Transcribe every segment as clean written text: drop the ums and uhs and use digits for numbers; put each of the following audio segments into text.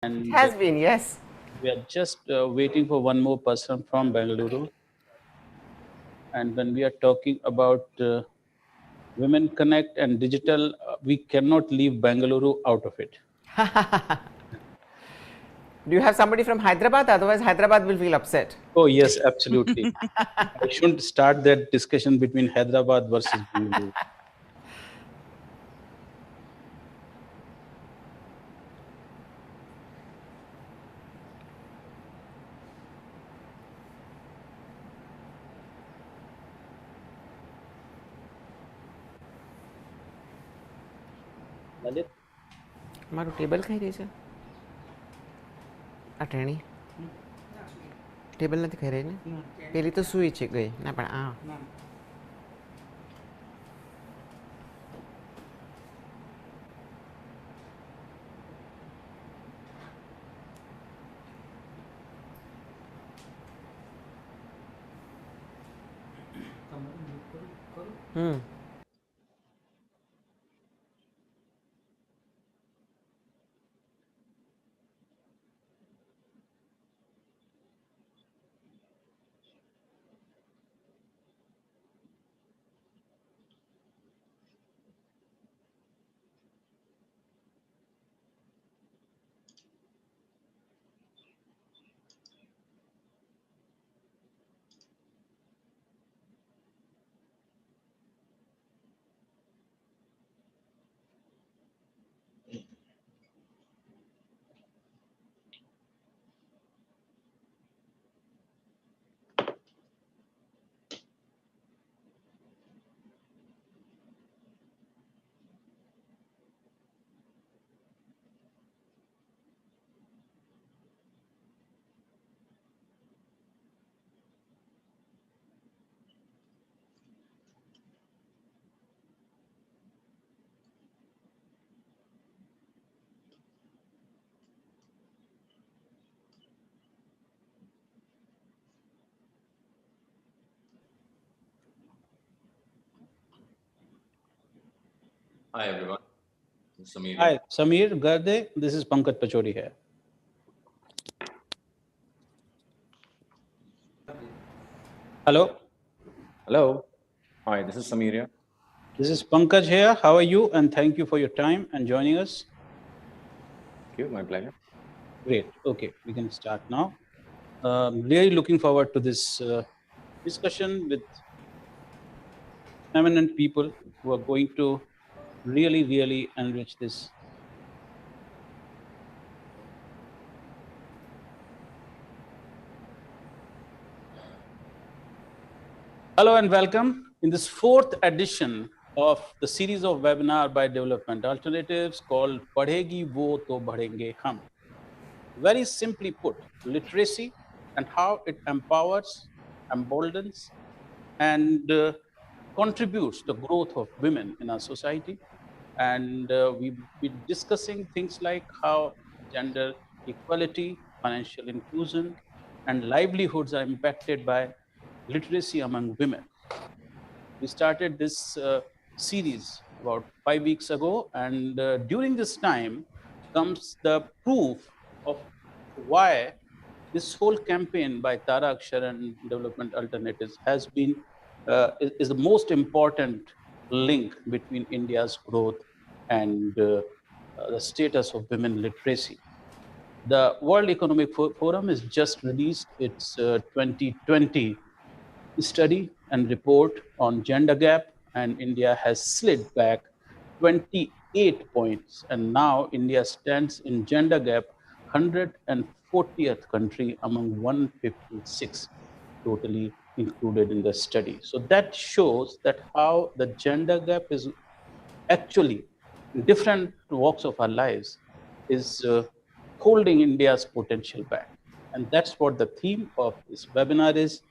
And It has been, yes. we are just waiting for one more person from Bengaluru. And when we are talking about Women Connect and digital, we cannot leave Bengaluru out of it. Do you have somebody from Hyderabad? Otherwise, Hyderabad will feel upset. Oh, yes, absolutely. I shouldn't start that discussion between Hyderabad versus Bengaluru. Lalit? મારું table ખાઈ રહી છે આ ટેણી table નથી ખાઈ રહી ને પેલી તો સૂઈ છે ગઈ ના પણ આ Hi everyone, this is Samir. Hi, Samir Garde. This is Pankaj Pachori here. Hello, Hello. Hi, this is Samir here. this is Pankaj here. How are you? And thank you for your time and joining us. Thank you, my pleasure. Great. Okay, we can start now. Really looking forward to this discussion with eminent people who are going to really enrich this. Hello and welcome in this fourth edition of the series of webinar by Development Alternatives called Padhegi Wo To Badhenge Hum. Very simply put, literacy and how it empowers, emboldens, and contributes to the growth of women in our society. And we've been discussing things like how gender equality, financial inclusion, and livelihoods are impacted by literacy among women. We started this series about 5 weeks ago, and during this time comes the proof of why this whole campaign by Tara Akshar and Development Alternatives has been is the most important link between India's growth and the status of women literacy. The World Economic Forum has just released its 2020 study and report on gender gap, and India has slid back 28 points, and now India stands in gender gap 140th country among 156 totally included in the study. So that shows that how the gender gap is actually in different walks of our lives is holding India's potential back. And that's what the theme of this webinar is,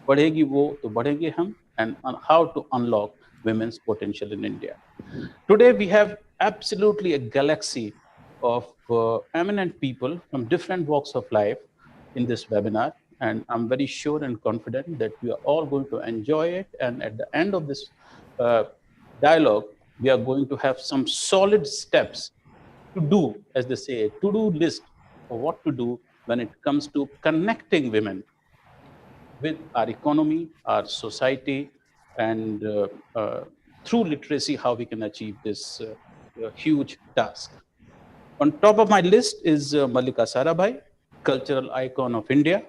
Badhegi Wo To Badhenge Hum, and on how to unlock women's potential in India. Today, we have absolutely a galaxy of eminent people from different walks of life in this webinar. And I'm very sure and confident that we are all going to enjoy it. And at the end of this dialogue, we are going to have some solid steps to do, as they say, a to-do list of what to do when it comes to connecting women with our economy, our society, and through literacy, how we can achieve this huge task. On top of my list is Mallika Sarabhai, cultural icon of India,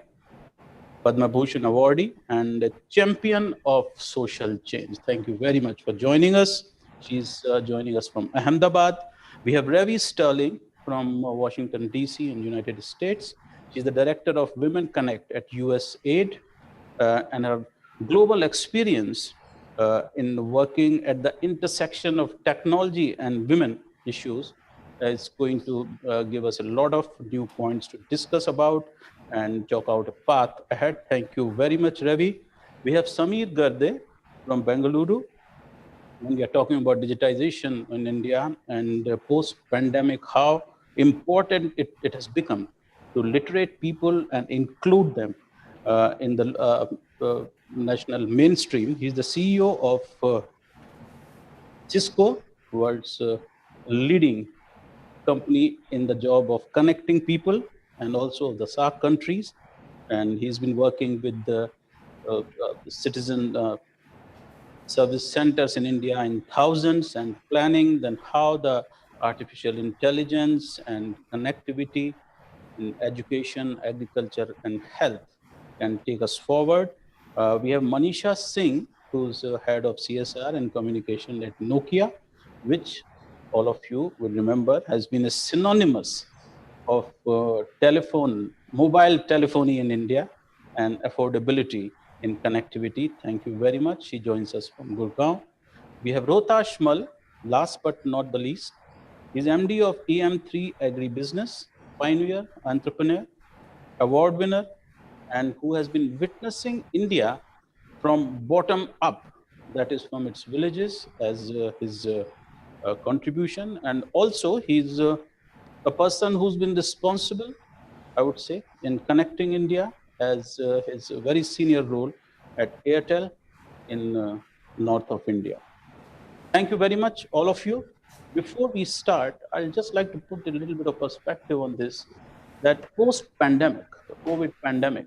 Padma Bhushan awardee, and a champion of social change. Thank you very much for joining us. She's joining us from Ahmedabad. We have Ravi Sterling from Washington, D.C. in United States. She's the director of Women Connect at USAID, and her global experience in working at the intersection of technology and women issues is going to give us a lot of new points to discuss about and chalk out a path ahead. Thank you very much, Ravi. We have Sameer Garde from Bengaluru. When we are talking about digitization in India and post-pandemic, how important it has become to literate people and include them in the national mainstream. He's the CEO of Cisco, world's leading company in the job of connecting people and also the SAARC countries. And he's been working with the citizen service centers in India in thousands and planning then how the artificial intelligence and connectivity in education, agriculture, and health can take us forward. We have Manisha Singh, who's head of CSR and communication at Nokia, which all of you will remember has been a synonymous of mobile telephony in India and affordability in connectivity. Thank you very much. She joins us from Gurgaon. We have Rohtash Mal, last but not the least. He's MD of EM3 Agribusiness, pioneer, entrepreneur, award winner, and who has been witnessing India from bottom up, that is from its villages, as his contribution. And also he's a person who's been responsible, I would say, in connecting India as his very senior role at Airtel in north of India. Thank you very much, all of you. Before we start, I'd just like to put a little bit of perspective on this, that post-pandemic, the COVID pandemic,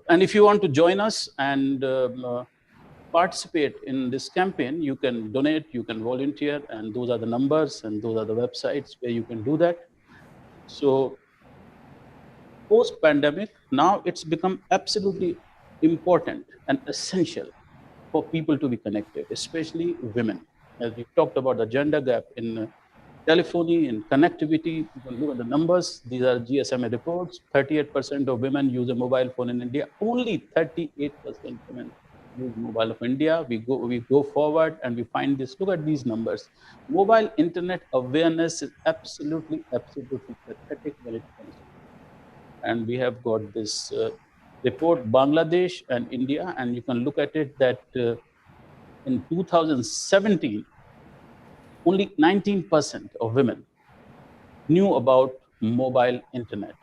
and if you want to join us and participate in this campaign, you can donate, you can volunteer, and those are the numbers and those are the websites where you can do that. So post-pandemic, now it's become absolutely important and essential for people to be connected, especially women. As we talked about the gender gap in telephony and connectivity, you can look at the numbers. These are GSMA reports. 38% of women use a mobile phone in India. Only 38% women use mobile of India. We go forward and we find this. Look at these numbers. Mobile internet awareness is absolutely pathetic when it comes to it. And we have got this report, Bangladesh and India, and you can look at it that in 2017, only 19% of women knew about mobile internet.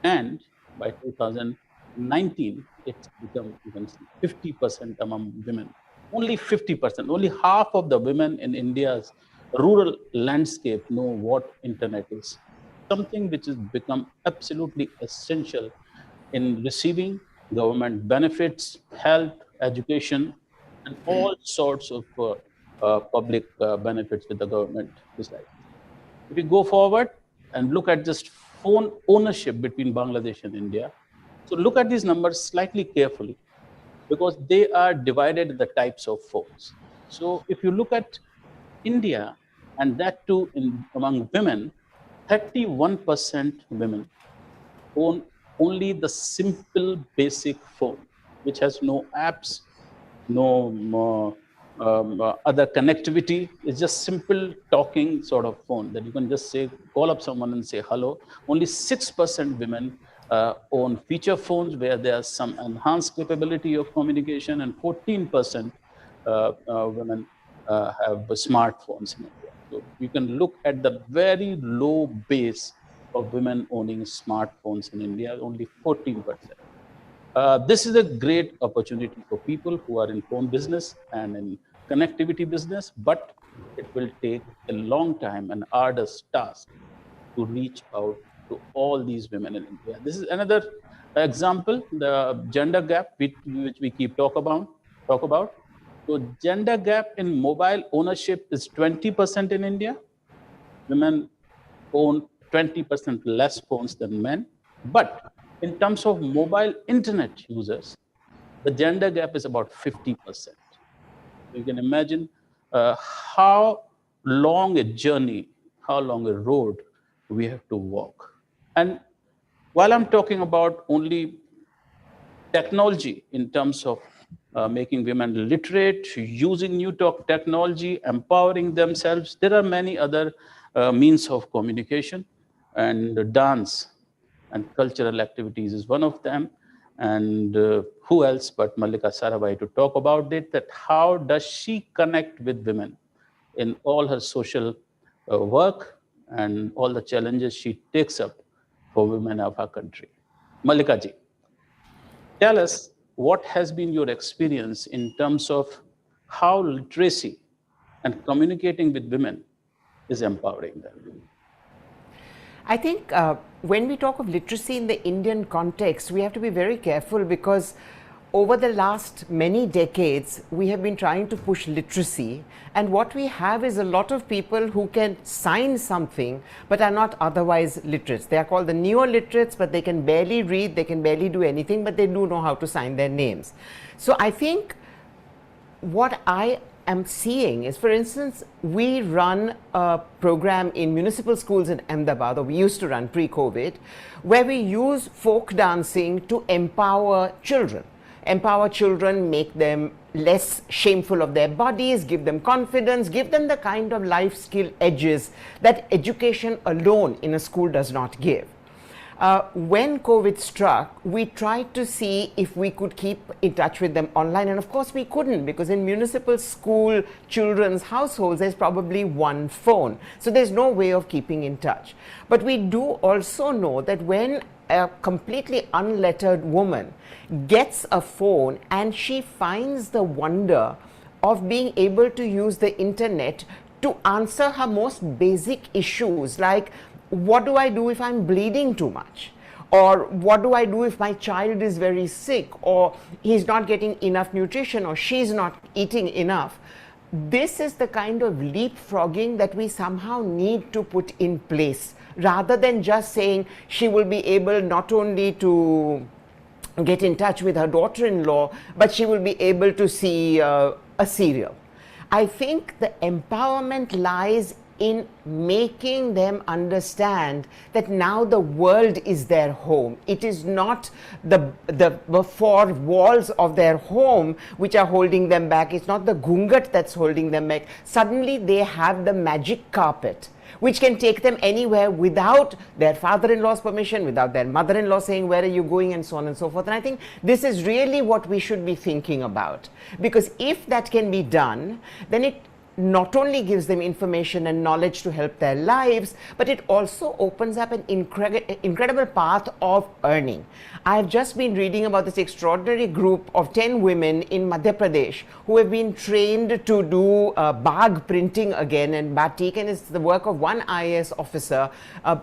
And by 2019, it's become even 50% among women. Only 50%, only half of the women in India's rural landscape know what internet is. Something which has become absolutely essential in receiving government benefits, health, education, and all sorts of public benefits with the government besides. If we go forward and look at just phone ownership between Bangladesh and India, so look at these numbers slightly carefully because they are divided in the types of phones. So if you look at India, and that too among women, 31% women own only the simple basic phone, which has no apps, no other connectivity. It's just simple talking sort of phone that you can just say, call up someone and say hello. Only 6% women own feature phones where there's some enhanced capability of communication, and 14% women have smartphones in India. So you can look at the very low base of women owning smartphones in India, only 14%. This is a great opportunity for people who are in phone business and in connectivity business, but it will take a long time, an arduous task to reach out to all these women in India. This is another example, the gender gap which we keep talk about. So gender gap in mobile ownership is 20% in India. Women own 20% less phones than men. But in terms of mobile internet users, the gender gap is about 50%. You can imagine how long a journey, how long a road we have to walk. And while I'm talking about only technology in terms of making women literate, using new technology, empowering themselves, there are many other means of communication, and dance and cultural activities is one of them. And who else but Mallika Sarabhai to talk about it, that how does she connect with women in all her social work and all the challenges she takes up for women of our country. Mallika ji, tell us what has been your experience in terms of how literacy and communicating with women is empowering them. I think when we talk of literacy in the Indian context, we have to be very careful because over the last many decades, we have been trying to push literacy, and what we have is a lot of people who can sign something but are not otherwise literate. They are called the neo-literates, but they can barely read, they can barely do anything, but they do know how to sign their names. So I think what I am seeing is, for instance, we run a program in municipal schools in Ahmedabad, or we used to run pre-COVID, where we use folk dancing to empower children. Empower children, make them less shameful of their bodies, give them confidence, give them the kind of life skill edges that education alone in a school does not give. When COVID struck, we tried to see if we could keep in touch with them online, and of course we couldn't, because in municipal school children's households there's probably one phone, so there's no way of keeping in touch. But we do also know that when a completely unlettered woman gets a phone and she finds the wonder of being able to use the internet to answer her most basic issues, like what do I do if I'm bleeding too much? Or what do I do if my child is very sick, or he's not getting enough nutrition, or she's not eating enough? This is the kind of leapfrogging that we somehow need to put in place, rather than just saying she will be able not only to get in touch with her daughter-in-law, but she will be able to see a serial. I think the empowerment lies in making them understand that now the world is their home. It is not the four walls of their home which are holding them back. It's not the gungat that's holding them back. Suddenly they have the magic carpet which can take them anywhere without their father-in-law's permission, without their mother-in-law saying, where are you going, and so on and so forth. And I think this is really what we should be thinking about, because if that can be done, then it not only gives them information and knowledge to help their lives, but it also opens up an incredible path of earning. I have just been reading about this extraordinary group of 10 women in Madhya Pradesh who have been trained to do bag printing again and batik, and it's the work of one IAS officer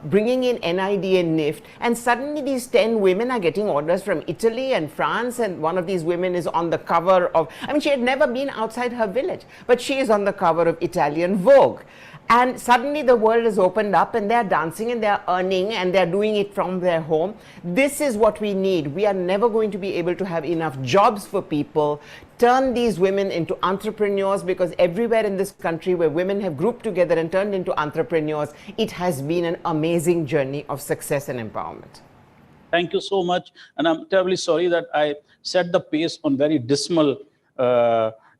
bringing in NID and NIFT, and suddenly these 10 women are getting orders from Italy and France, and one of these women is on the cover of, I mean, she had never been outside her village, but she is on the cover of Italian Vogue. And suddenly the world has opened up and they're dancing and they're earning and they're doing it from their home. This is what we need. We are never going to be able to have enough jobs for people. Turn these women into entrepreneurs, because everywhere in this country where women have grouped together and turned into entrepreneurs, it has been an amazing journey of success and empowerment. Thank you so much. And I'm terribly sorry that I set the pace on very dismal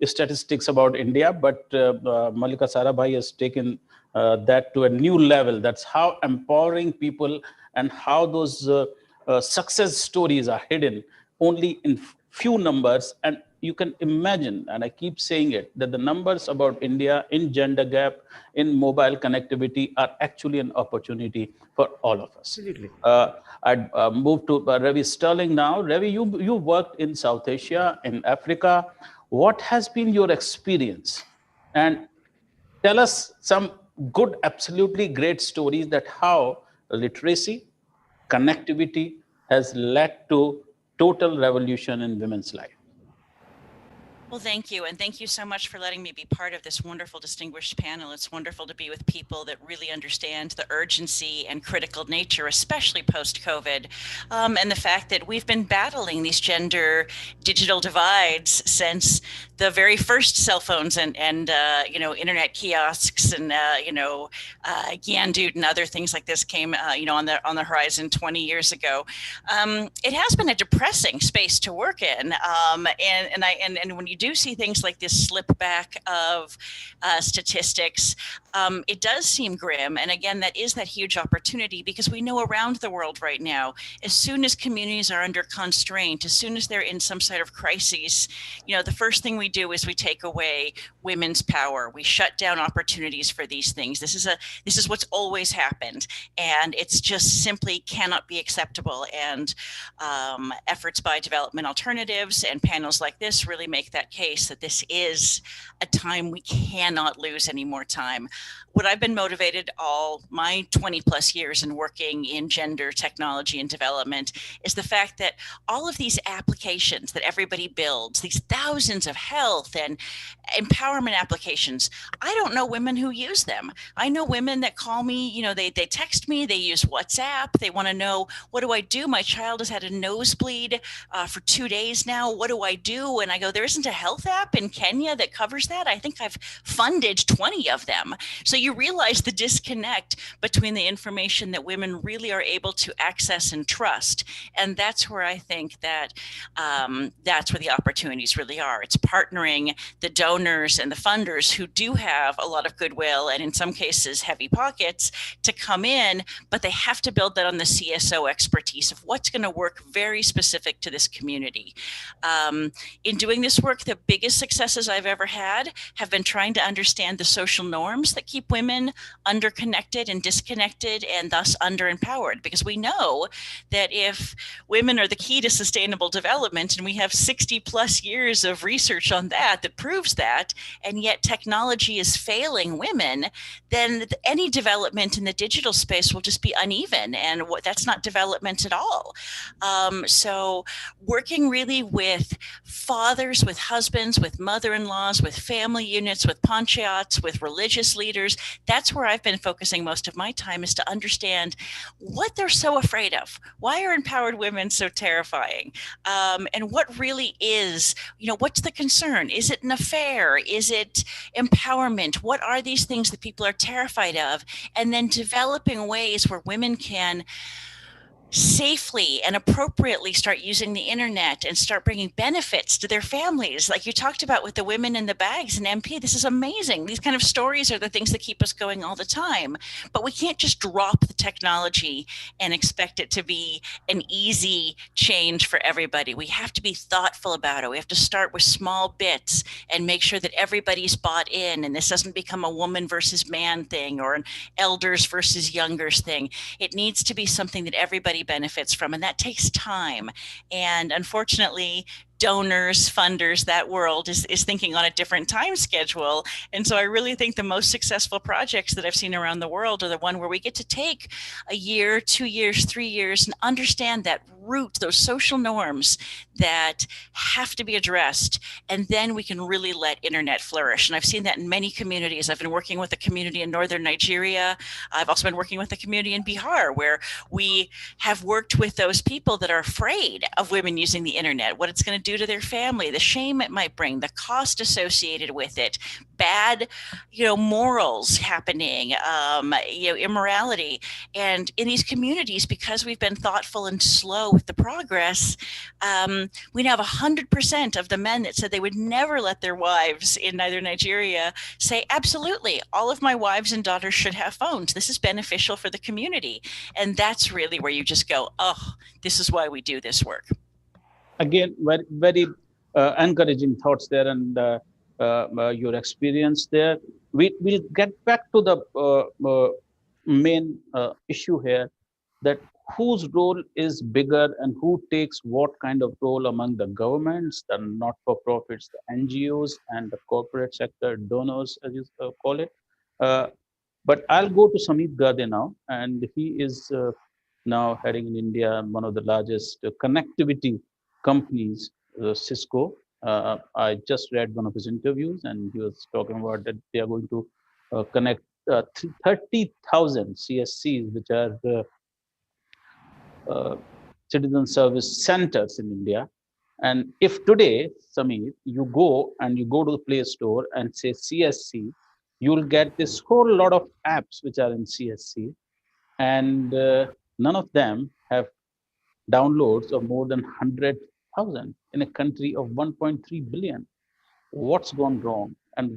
statistics about India, but Mallika Sarabhai has taken that to a new level. That's how empowering people and how those success stories are hidden only in few numbers. And you can imagine, and I keep saying it, that the numbers about India in gender gap, in mobile connectivity are actually an opportunity for all of us. Absolutely. I'd move to Ravi Sterling now. Ravi, you worked in South Asia, in Africa. What has been your experience? And tell us some good, absolutely great stories that how literacy connectivity has led to total revolution in women's life. Well, thank you. And thank you so much for letting me be part of this wonderful, distinguished panel. It's wonderful to be with people that really understand the urgency and critical nature, especially post-COVID, and the fact that we've been battling these gender digital divides since the very first cell phones and internet kiosks and, Gyandoot and other things like this came, on the horizon 20 years ago. It has been a depressing space to work in. And when you do see things like this slip back of statistics, it does seem grim. And again, that is that huge opportunity, because we know around the world right now, as soon as communities are under constraint, as soon as they're in some sort of crises, the first thing we do is we take away women's power. We shut down opportunities for these things. This is what's always happened, and it's just simply cannot be acceptable. And efforts by development alternatives and panels like this really make that case that this is a time we cannot lose any more time. What I've been motivated all my 20 plus years in working in gender technology and development is the fact that all of these applications that everybody builds, these thousands of health and empowerment applications, I don't know women who use them. I know women that call me, they text me, they use WhatsApp, they want to know, what do I do? My child has had a nosebleed for 2 days now. What do I do? And I go, there isn't a health app in Kenya that covers that. I think I've funded 20 of them. So you realize the disconnect between the information that women really are able to access and trust. And that's where I think that that's where the opportunities really are. It's partnering the donors and the funders who do have a lot of goodwill and in some cases heavy pockets to come in, but they have to build that on the CSO expertise of what's going to work very specific to this community. In doing this work, the biggest successes I've ever had have been trying to understand the social norms that keep women underconnected and disconnected and thus underempowered, because we know that if women are the key to sustainable development, and we have 60 plus years of research on that proves that, and yet technology is failing women, then any development in the digital space will just be uneven, and that's not development at all. So working really with fathers, with husbands, with mother-in-laws, with family units, with panchayats, with religious leaders, that's where I've been focusing most of my time, is to understand what they're so afraid of. Why are empowered women so terrifying? And what really is, what's the concern? Is it an affair? Is it empowerment? What are these things that people are terrified of? And then developing ways where women can safely and appropriately start using the internet and start bringing benefits to their families. Like you talked about with the women in the bags in MP, this is amazing. These kind of stories are the things that keep us going all the time. But we can't just drop the technology and expect it to be an easy change for everybody. We have to be thoughtful about it. We have to start with small bits and make sure that everybody's bought in, and this doesn't become a woman versus man thing or an elders versus youngers thing. It needs to be something that everybody benefits from, and that takes time. And unfortunately, donors, funders, that world is thinking on a different time schedule. And so I really think the most successful projects that I've seen around the world are the one where we get to take a year, 2 years, 3 years and understand that root, those social norms that have to be addressed. And then we can really let internet flourish. And I've seen that in many communities. I've been working with a community in northern Nigeria. I've also been working with a community in Bihar, where we have worked with those people that are afraid of women using the internet, what it's going to do to their family, the shame it might bring, the cost associated with it, bad, morals happening, immorality. And in these communities, because we've been thoughtful and slow with the progress, we now have 100% of the men that said they would never let their wives in either Nigeria say, absolutely, all of my wives and daughters should have phones. This is beneficial for the community. And that's really where you just go, oh, this is why we do this work. Again, very, very encouraging thoughts there, and your experience there. We'll get back to the main issue here, that whose role is bigger and who takes what kind of role among the governments, the not-for-profits, the NGOs, and the corporate sector donors, as you call it. But I'll go to Samit Gade now, and he is now heading in India, one of the largest connectivity companies, Cisco. I just read one of his interviews, and he was talking about that they are going to connect 30,000 CSCs, which are citizen service centers in India. And if today, Samir, you go to the Play Store and say CSC, you'll get this whole lot of apps which are in CSC, and none of them have downloads of more than 100,000 in a country of 1.3 billion. What's gone wrong, and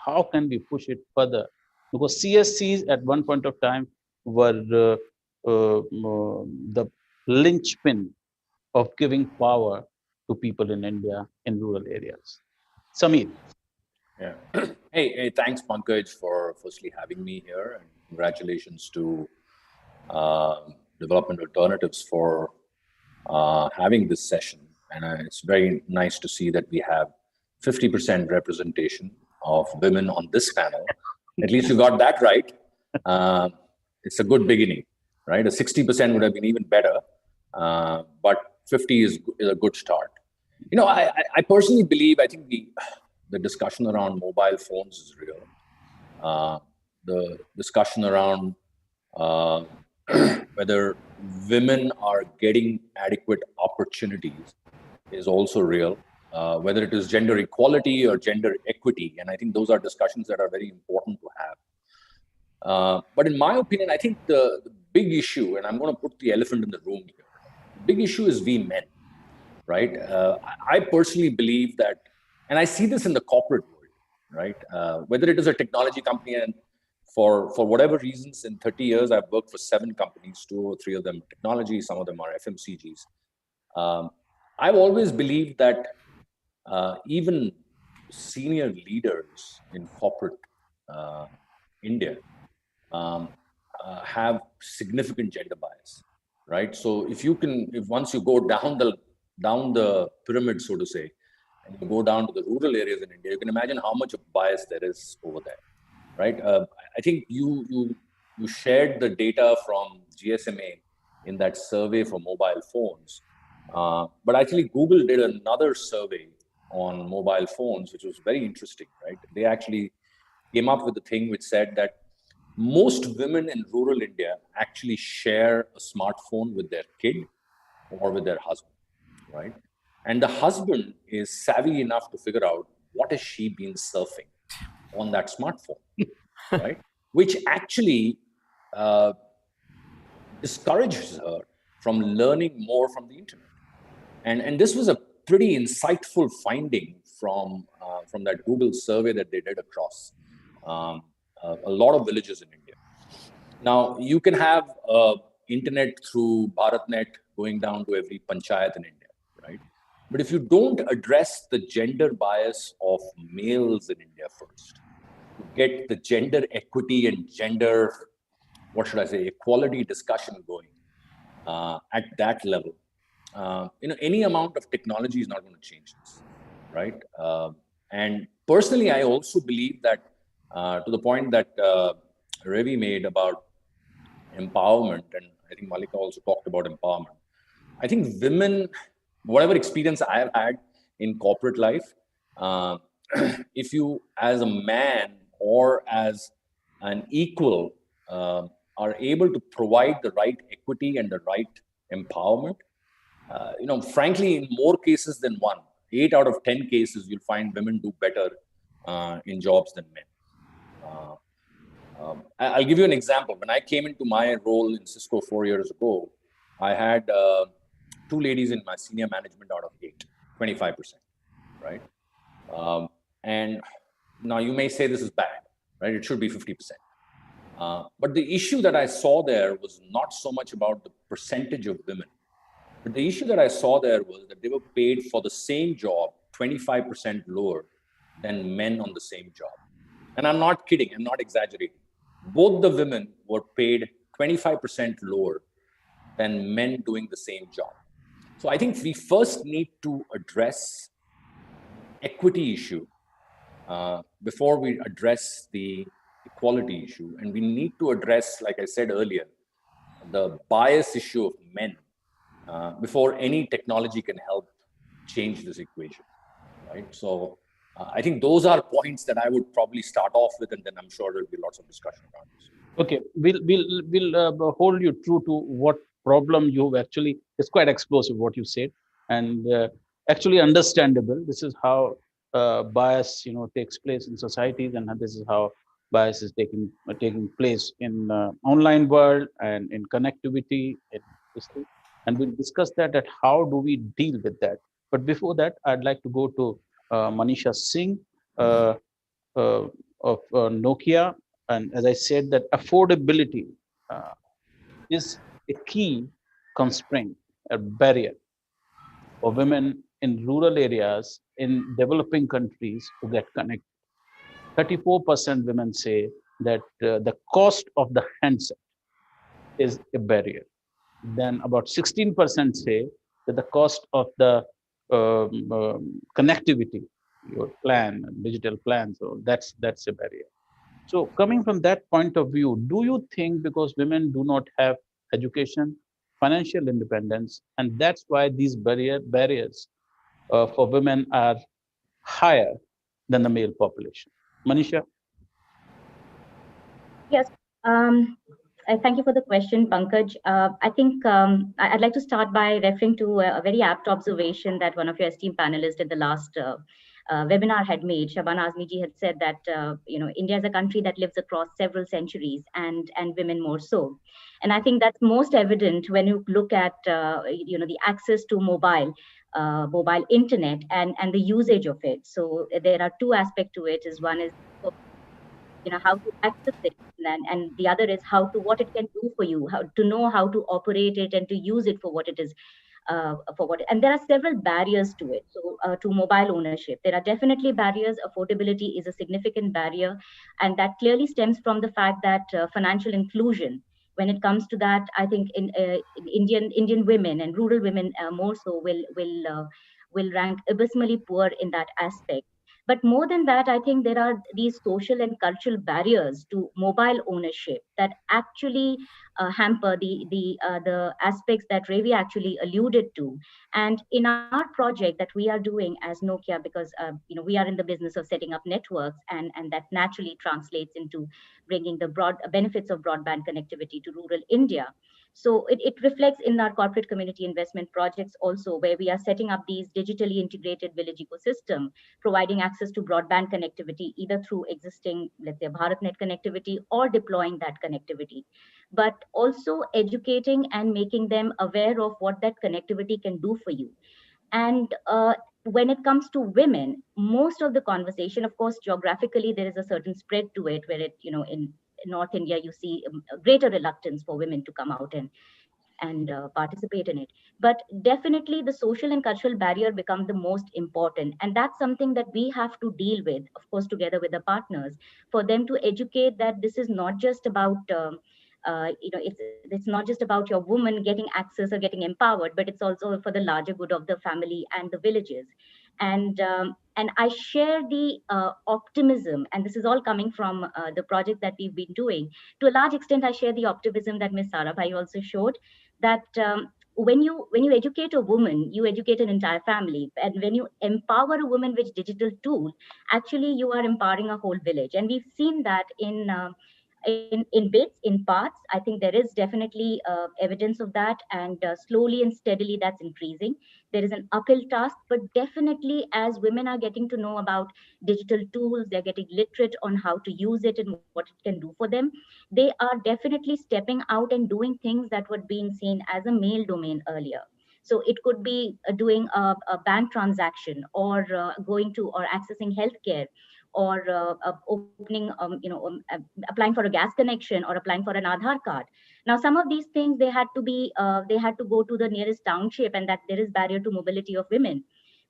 how can we push it further? Because CSCs at one point of time were the linchpin of giving power to people in India in rural areas. Samir. Yeah. Hey, thanks, Pankaj, for firstly having me here, and congratulations to Development Alternatives for having this session. And it's very nice to see that we have 50% representation of women on this panel. At least you got that right. It's a good beginning, right? A 60% would have been even better, but 50 is a good start. You know, I personally believe, I think the discussion around mobile phones is real. The discussion around whether women are getting adequate opportunities is also real. Whether it is gender equality or gender equity. And I think those are discussions that are very important to have. But in my opinion, I think the big issue, and I'm going to put the elephant in the room here, the big issue is we men, right? I personally believe that, and I see this in the corporate world, right? Whether it is a technology company, and for whatever reasons, in 30 years, I've worked for 7 companies, 2 or 3 of them technology, some of them are FMCGs. I've always believed that even senior leaders in corporate India have significant gender bias, right? So if once you go down the pyramid, so to say, and you go down to the rural areas in India, you can imagine how much of bias there is over there, right? I think you shared the data from GSMA in that survey for mobile phones, but actually Google did another survey on mobile phones, which was very interesting, right? They actually came up with a thing which said that most women in rural India actually share a smartphone with their kid or with their husband, right? And the husband is savvy enough to figure out what has she been surfing on that smartphone, right? Which actually discourages her from learning more from the internet. And this was a pretty insightful finding from that Google survey that they did across a lot of villages in India. Now, you can have internet through BharatNet going down to every panchayat in India, right? But if you don't address the gender bias of males in India first, to get the gender equity and gender, equality discussion going at that level, any amount of technology is not going to change this, right? And personally, I also believe that to the point that Ravi made about empowerment, and I think Malika also talked about empowerment. I think women, whatever experience I have had in corporate life, if you as a man or as an equal are able to provide the right equity and the right empowerment, frankly, in more cases than one, 8 out of 10 cases, you'll find women do better in jobs than men. I'll give you an example. When I came into my role in Cisco 4 years ago, I had 2 ladies in my senior management out of 8, 25%, right? And now you may say this is bad, right? It should be 50%. But the issue that I saw there was not so much about the percentage of women, but the issue that I saw there was that they were paid for the same job 25% lower than men on the same job. And I'm not kidding, I'm not exaggerating. Both the women were paid 25% lower than men doing the same job. So I think we first need to address equity issue before we address the equality issue. And we need to address, like I said earlier, the bias issue of men before any technology can help change this equation, right? So I think those are points that I would probably start off with, and then I'm sure there'll be lots of discussion around this. Okay, we'll hold you true to what problem you've actually. It's quite explosive what you said, and actually understandable. This is how bias, takes place in societies, and this is how bias is taking place in online world and in connectivity and this thing. And we'll discuss that. At how do we deal with that? But before that, I'd like to go to Manisha Singh uh, of Nokia. And as I said, that affordability uh, is a key constraint, a barrier for women in rural areas in developing countries to get connected. 34% women say that the cost of the handset is a barrier. Then about 16% say that the cost of the connectivity, your plan, digital plan, so that's a barrier. So coming from that point of view, do you think because women do not have education, financial independence, and that's why these barriers for women are higher than the male population? Manisha? Yes. Thank you for the question, Pankaj. I think I'd like to start by referring to a very apt observation that one of your esteemed panelists at the last webinar had made. Shabana Azmi ji had said that India is a country that lives across several centuries, and women more so. And I think that's most evident when you look at the access to mobile internet and the usage of it. So there are two aspects to it. One is how to access it, and the other is what it can do for you, how to know how to operate it and to use it for what it is, and there are several barriers to it. So to mobile ownership, there are definitely barriers. Affordability is a significant barrier, and that clearly stems from the fact that financial inclusion, when it comes to that, I think in Indian women and rural women more so will rank abysmally poor in that aspect. But more than that, I think there are these social and cultural barriers to mobile ownership that actually hamper the aspects that Ravi actually alluded to. And in our project that we are doing as Nokia, because we are in the business of setting up networks, and that naturally translates into bringing the broad benefits of broadband connectivity to rural India. So it reflects in our corporate community investment projects also, where we are setting up these digitally integrated village ecosystem, providing access to broadband connectivity, either through existing, let's say, BharatNet connectivity or deploying that connectivity, but also educating and making them aware of what that connectivity can do for you. And when it comes to women, most of the conversation, of course, geographically, there is a certain spread to it, where in North India, you see a greater reluctance for women to come out and participate in it. But definitely the social and cultural barrier become the most important. And that's something that we have to deal with, of course, together with the partners, for them to educate that this is not just about, it's not just about your woman getting access or getting empowered, but it's also for the larger good of the family and the villages. And I share the optimism, and this is all coming from the project that we've been doing. To a large extent, I share the optimism that Ms. Sarabhai also showed, that when you educate a woman, you educate an entire family. And when you empower a woman with digital tools, actually you are empowering a whole village. And we've seen that in bits, in parts. I think there is definitely evidence of that, and slowly and steadily that's increasing. There is an uphill task, but definitely as women are getting to know about digital tools, they're getting literate on how to use it and what it can do for them. They are definitely stepping out and doing things that were being seen as a male domain earlier. So it could be doing a bank transaction, or going to or accessing healthcare, or opening, applying for a gas connection, or applying for an Aadhaar card. Now, some of these things, they had to go to the nearest township, and that there is barrier to mobility of women.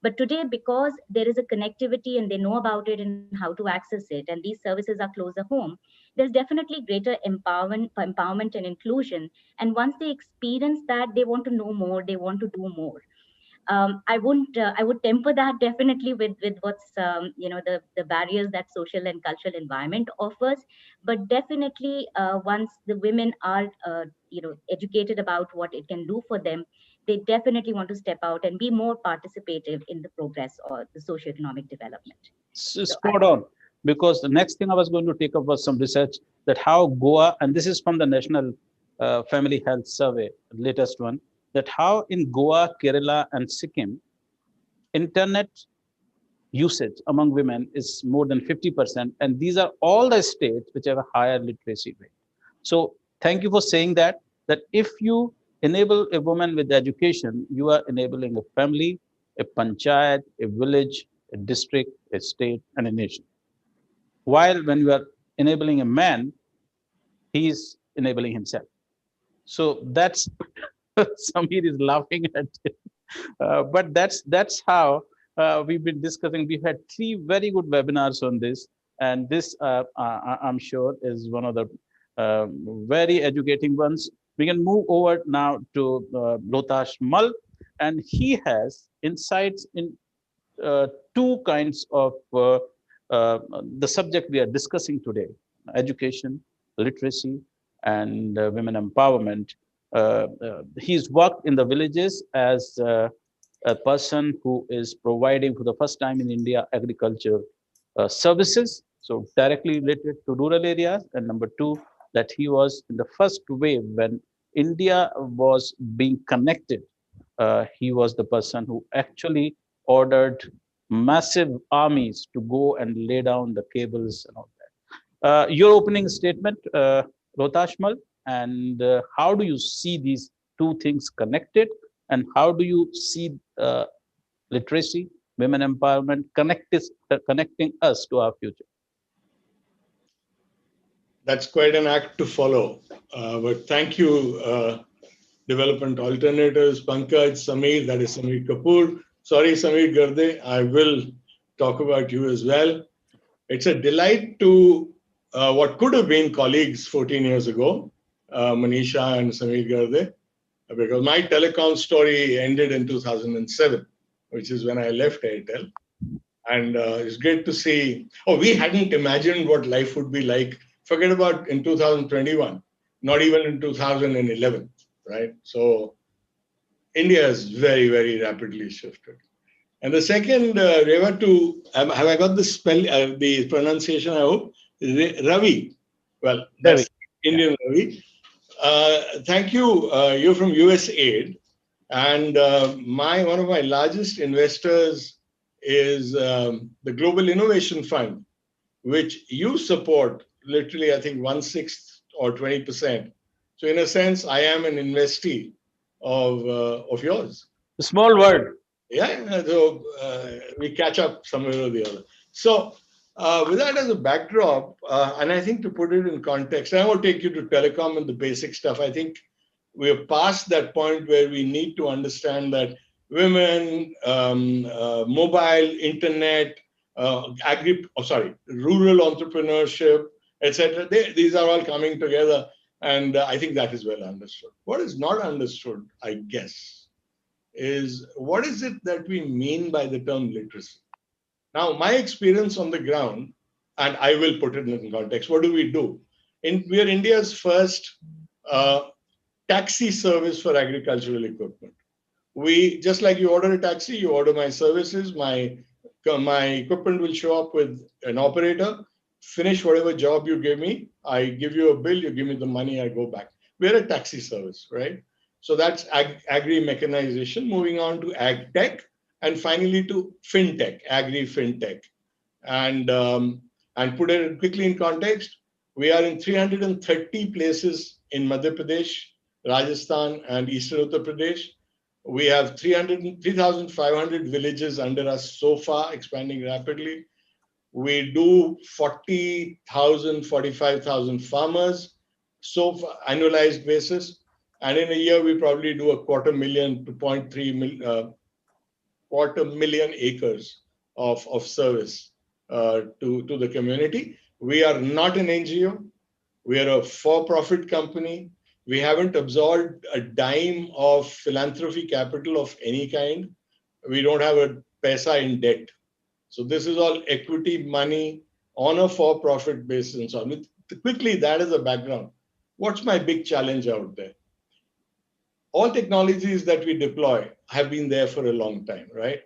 But today, because there is a connectivity and they know about it and how to access it, and these services are closer home, there's definitely greater empowerment and inclusion. And once they experience that, they want to know more, they want to do more. I would temper that definitely with what's the barriers that social and cultural environment offers. But definitely, once the women are educated about what it can do for them, they definitely want to step out and be more participative in the progress or the socioeconomic development. So Spot on. Because the next thing I was going to take up was some research that how Goa, and this is from the National Family Health Survey, latest one, that how in Goa, Kerala, and Sikkim, internet usage among women is more than 50%. And these are all the states which have a higher literacy rate. So thank you for saying that if you enable a woman with education, you are enabling a family, a panchayat, a village, a district, a state, and a nation. While when you are enabling a man, he is enabling himself. So that's Samir is laughing at it. But that's how we've been discussing. We've had 3 very good webinars on this, and this I'm sure is one of the very educating ones. We can move over now to Rohtash Mal, and he has insights in 2 kinds of the subject we are discussing today: education, literacy, and women empowerment. He's worked in the villages as a person who is providing for the first time in India agriculture services, so directly related to rural areas. And number 2, that he was in the first wave when India was being connected. He was the person who actually ordered massive armies to go and lay down the cables and all that. Your opening statement, Rohtash Mal, and how do you see these 2 things connected, and how do you see literacy, women empowerment connecting us to our future? That's quite an act to follow. But thank you, Development Alternatives, Pankaj, Samir, that is Samir Kapoor. Sorry, Samir Garde, I will talk about you as well. It's a delight to what could have been colleagues 14 years ago, Manisha and Samir Garde, because my telecom story ended in 2007, which is when I left Airtel. And it's great to see, we hadn't imagined what life would be like. Forget about in 2021, not even in 2011, right? So India has very, very rapidly shifted. And the second, Reva, have I got the pronunciation, I hope? Ravi. Well, that's Indian Ravi. Thank you. You're from USAID. And one of my largest investors is the Global Innovation Fund, which you support literally, I think, 1/6 or 20%. So in a sense, I am an investee of yours. A small word. Yeah, so we catch up somewhere or the other. So with that as a backdrop, and I think to put it in context, I won't take you to telecom and the basic stuff. I think we're past that point where we need to understand that women, mobile, internet, rural entrepreneurship, etc. These are all coming together, and I think that is well understood. What is not understood, I guess, is what is it that we mean by the term literacy? Now, my experience on the ground, and I will put it in context, what do? We are India's first taxi service for agricultural equipment. We, just like you order a taxi, you order my services, my equipment will show up with an operator, finish whatever job you give me, I give you a bill, you give me the money, I go back. We're a taxi service, right? So that's agri-mechanization, moving on to ag tech, and finally to fintech, agri-fintech. And put it quickly in context, we are in 330 places in Madhya Pradesh, Rajasthan, and Eastern Uttar Pradesh. We have 3,500 villages under us so far, expanding rapidly. We do 40,000, 45,000 farmers, so far, annualized basis. And in a year, we probably do 250,000 to 250,000 acres of service to the community. We are not an NGO. We are a for-profit company. We haven't absorbed a dime of philanthropy capital of any kind. We don't have a paisa in debt. So this is all equity money on a for-profit basis and so on. Quickly, that is a background. What's my big challenge out there? All technologies that we deploy have been there for a long time, right?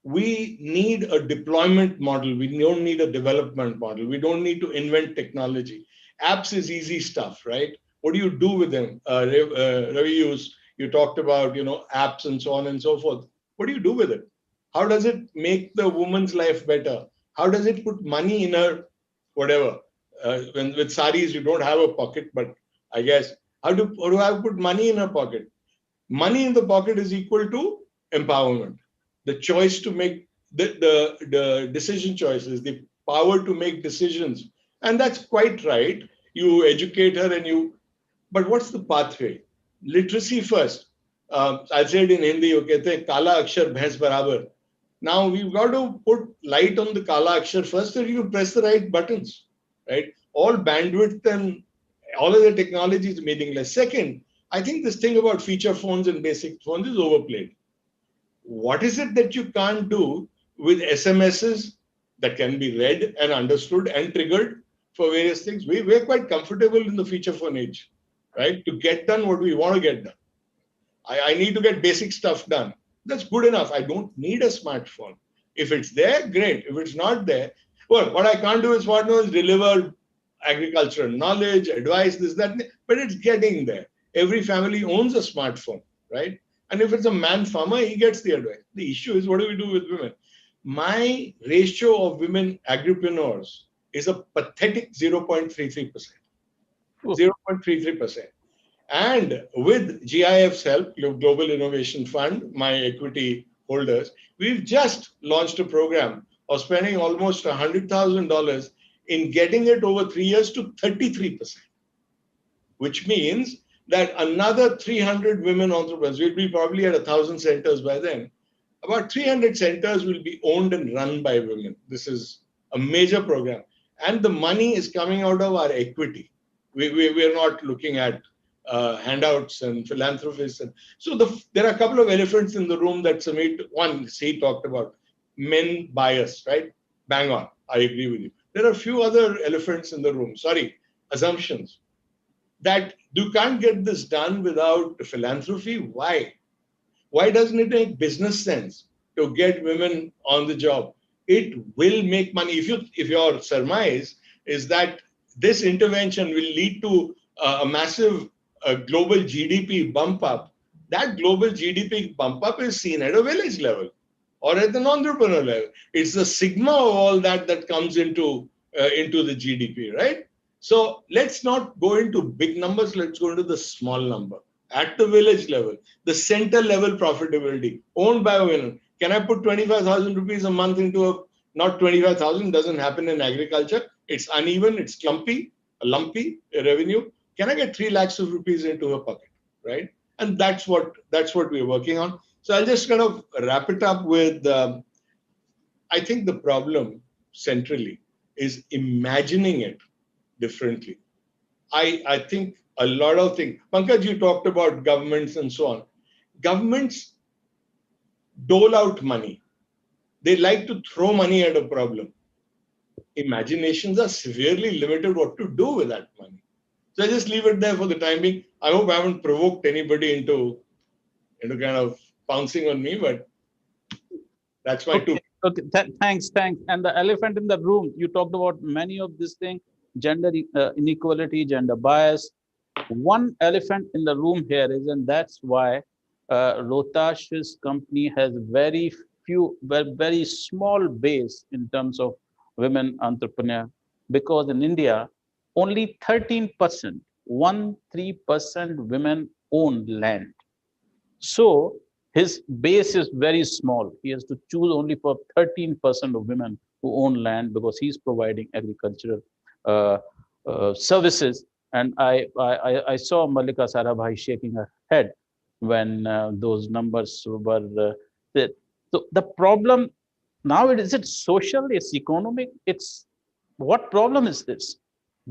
We need a deployment model. We don't need a development model. We don't need to invent technology. Apps is easy stuff, right? What do you do with them? Ravi, you talked about, apps and so on and so forth. What do you do with it? How does it make the woman's life better? How does it put money in her, whatever? With saris, you don't have a pocket, but I guess, how do I put money in her pocket? Money in the pocket is equal to empowerment. The choice to make the decision choices, the power to make decisions. And that's quite right. You educate her but what's the pathway? Literacy first. I said in Hindi, okay, kala akshar bhains barabar. Now we've got to put light on the kala akshar first so you press the right buttons, right? All bandwidth and all of the technology is meaningless. Second, I think this thing about feature phones and basic phones is overplayed. What is it that you can't do with SMSs that can be read and understood and triggered for various things? We're quite comfortable in the feature phone age, right? To get done what we want to get done. I need to get basic stuff done. That's good enough. I don't need a smartphone. If it's there, great. If it's not there, well, what I can't do is deliver agricultural knowledge, advice, this, that, but it's getting there. Every family owns a smartphone, right? And if it's a man farmer, he gets the advice. The issue is, what do we do with women? My ratio of women agripreneurs is a pathetic 0.33%. 0.33%. And with GIF's help, Global Innovation Fund, my equity holders, we've just launched a program of spending almost $100,000 in getting it over 3 years to 33%, which means that another 300 women entrepreneurs, we'll be probably at 1,000 centers by then. About 300 centers will be owned and run by women. This is a major program. And the money is coming out of our equity. We're not looking at handouts and philanthropists. And so there are a couple of elephants in the room that Samit, one, he talked about, men bias, right? Bang on, I agree with you. There are a few other elephants in the room, assumptions. That you can't get this done without philanthropy. Why? Why doesn't it make business sense to get women on the job? It will make money. If your surmise is that this intervention will lead to a massive global GDP bump up, that global GDP bump up is seen at a village level or at an entrepreneur level. It's the sigma of all that comes into the GDP, right? So let's not go into big numbers. Let's go into the small number at the village level, the center level profitability owned by women. Can I put 25,000 rupees a month into not 25,000, doesn't happen in agriculture. It's uneven, it's lumpy revenue. Can I get 3 lakhs of rupees into her pocket, right? And that's what we're working on. So I'll just kind of wrap it up with, I think the problem centrally is imagining it differently. I think a lot of things, Pankaj, you talked about governments and so on. Governments dole out money. They like to throw money at a problem. Imaginations are severely limited what to do with that money. So I just leave it there for the time being. I hope I haven't provoked anybody into kind of pouncing on me, but that's my two. Okay, thanks. And the elephant in the room, you talked about many of these things, gender inequality, gender bias. One elephant in the room here is, and that's why Rohtash's company has very small base in terms of women entrepreneur, because in India, only 13%, 13% women own land. So his base is very small. He has to choose only for 13% of women who own land because he's providing agricultural services. And I saw Mallika Sarabhai shaking her head when those numbers were said. So the problem now, is it social, it's economic, what problem is this?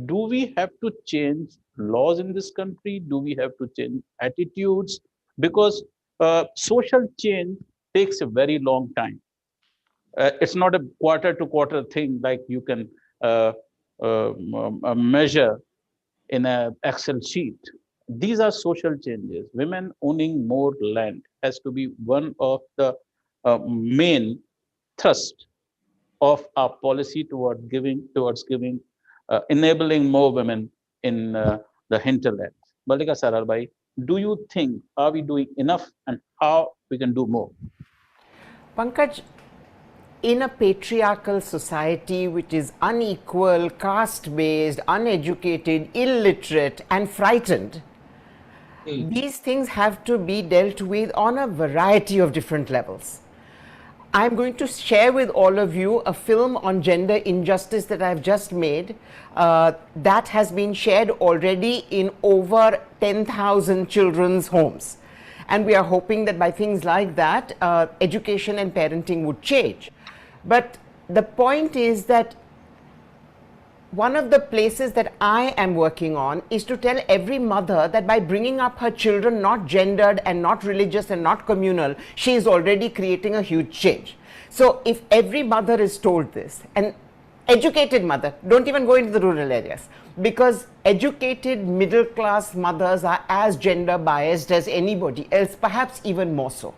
Do we have to change laws in this country? Do we have to change attitudes? Because social change takes a very long time. It's not a quarter to quarter thing like you can measure in an Excel sheet. These are social changes. Women owning more land has to be one of the main thrust of our policy towards giving, enabling more women in the hinterland. Malika Sararbai, do you think, are we doing enough and how we can do more? Pankaj, in a patriarchal society which is unequal, caste-based, uneducated, illiterate and frightened, these things have to be dealt with on a variety of different levels. I'm going to share with all of you a film on gender injustice that I've just made that has been shared already in over 10,000 children's homes. And we are hoping that by things like that, education and parenting would change. But the point is that one of the places that I am working on is to tell every mother that by bringing up her children not gendered and not religious and not communal, she is already creating a huge change. So if every mother is told this, and educated mother, don't even go into the rural areas, because educated middle class mothers are as gender biased as anybody else, perhaps even more so,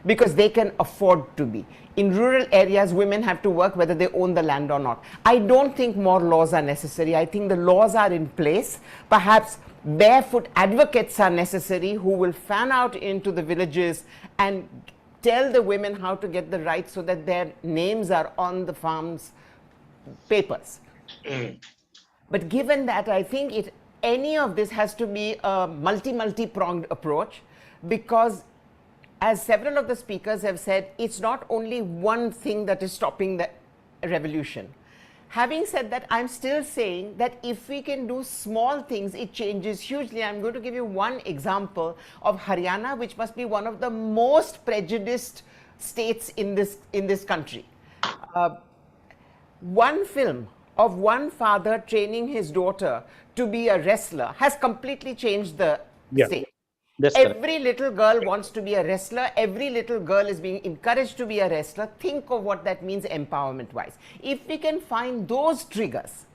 because they can afford to be. In rural areas, women have to work whether they own the land or not. I don't think more laws are necessary. I think the laws are in place. Perhaps barefoot advocates are necessary who will fan out into the villages and tell the women how to get the rights so that their names are on the farm's papers. But given that, I think any of this has to be a multi-pronged approach, because as several of the speakers have said, it's not only one thing that is stopping the revolution. Having said that, I'm still saying that if we can do small things, it changes hugely. I'm going to give you one example of Haryana, which must be one of the most prejudiced states in this country. One film of one father training his daughter to be a wrestler has completely changed the state. Every little girl wants to be a wrestler. Every little girl is being encouraged to be a wrestler. Think of what that means empowerment-wise. If we can find those triggers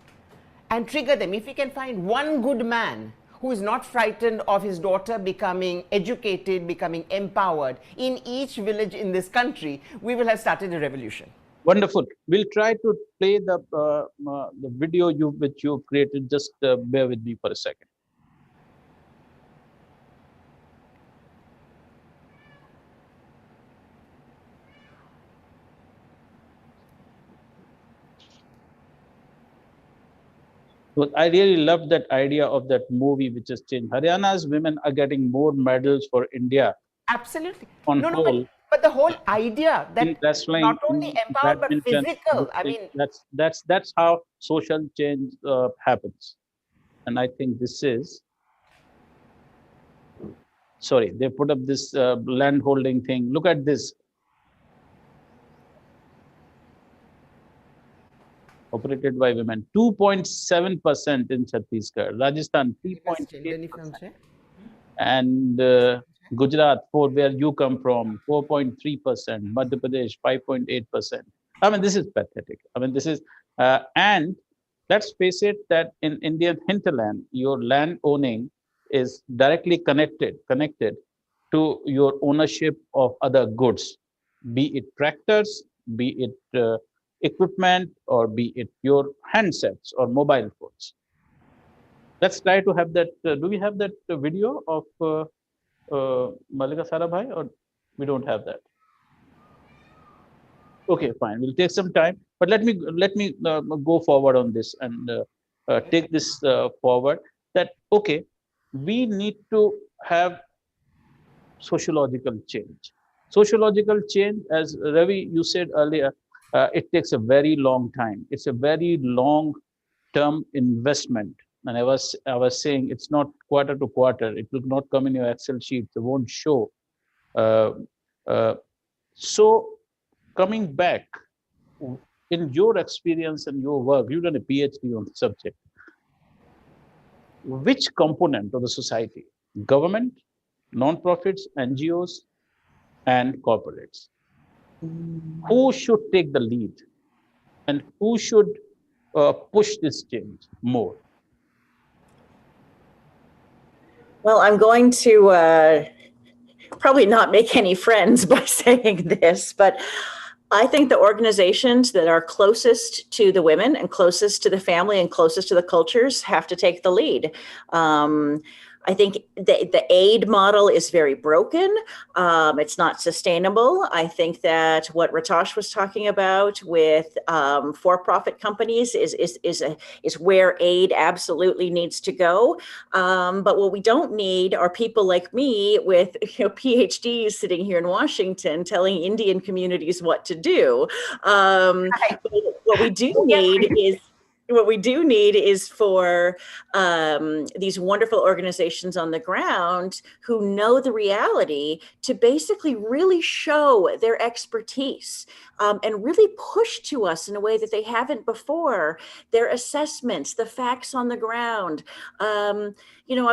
and trigger them, if we can find one good man who is not frightened of his daughter becoming educated, becoming empowered in each village in this country, we will have started a revolution. Wonderful. We'll try to play the video which you've created. Just bear with me for a second. So I really love that idea of that movie which has changed. Haryana's women are getting more medals for India. Absolutely. On no, whole, but the whole idea that wrestling, not only empowered but physical. I mean, that's how social change happens. And I think this is, sorry, they put up this land holding thing. Look at this. Operated by women, 2.7% in Chhattisgarh, Rajasthan 3.8%, and Gujarat, where you come from, 4.3%, Madhya Pradesh 5.8%. I mean, this is pathetic. I mean, this is, and let's face it, that in Indian hinterland, your land owning is directly connected to your ownership of other goods, be it tractors, be it equipment, or be it your handsets or mobile phones. Let's try to have that. Do we have that video of Malika Sarabhai, or we don't have that? Okay, fine. We'll take some time, but let me go forward on this and take this forward. That okay, we need to have sociological change. Sociological change, as Ravi, you said earlier, it takes a very long time. It's a very long-term investment. And I was saying it's not quarter to quarter. It will not come in your Excel sheet. It won't show. So coming back, in your experience and your work, you've done a PhD on the subject. Which component of the society, government, non-profits, NGOs, and corporates. Who should take the lead and who should push this change more? Well, I'm going to probably not make any friends by saying this, but I think the organizations that are closest to the women and closest to the family and closest to the cultures have to take the lead. I think the aid model is very broken. It's not sustainable. I think that what Ratash was talking about with for-profit companies is where aid absolutely needs to go. But what we don't need are people like me with PhDs sitting here in Washington telling Indian communities what to do. What we do need is for these wonderful organizations on the ground who know the reality to basically really show their expertise and really push to us in a way that they haven't before, their assessments, the facts on the ground. I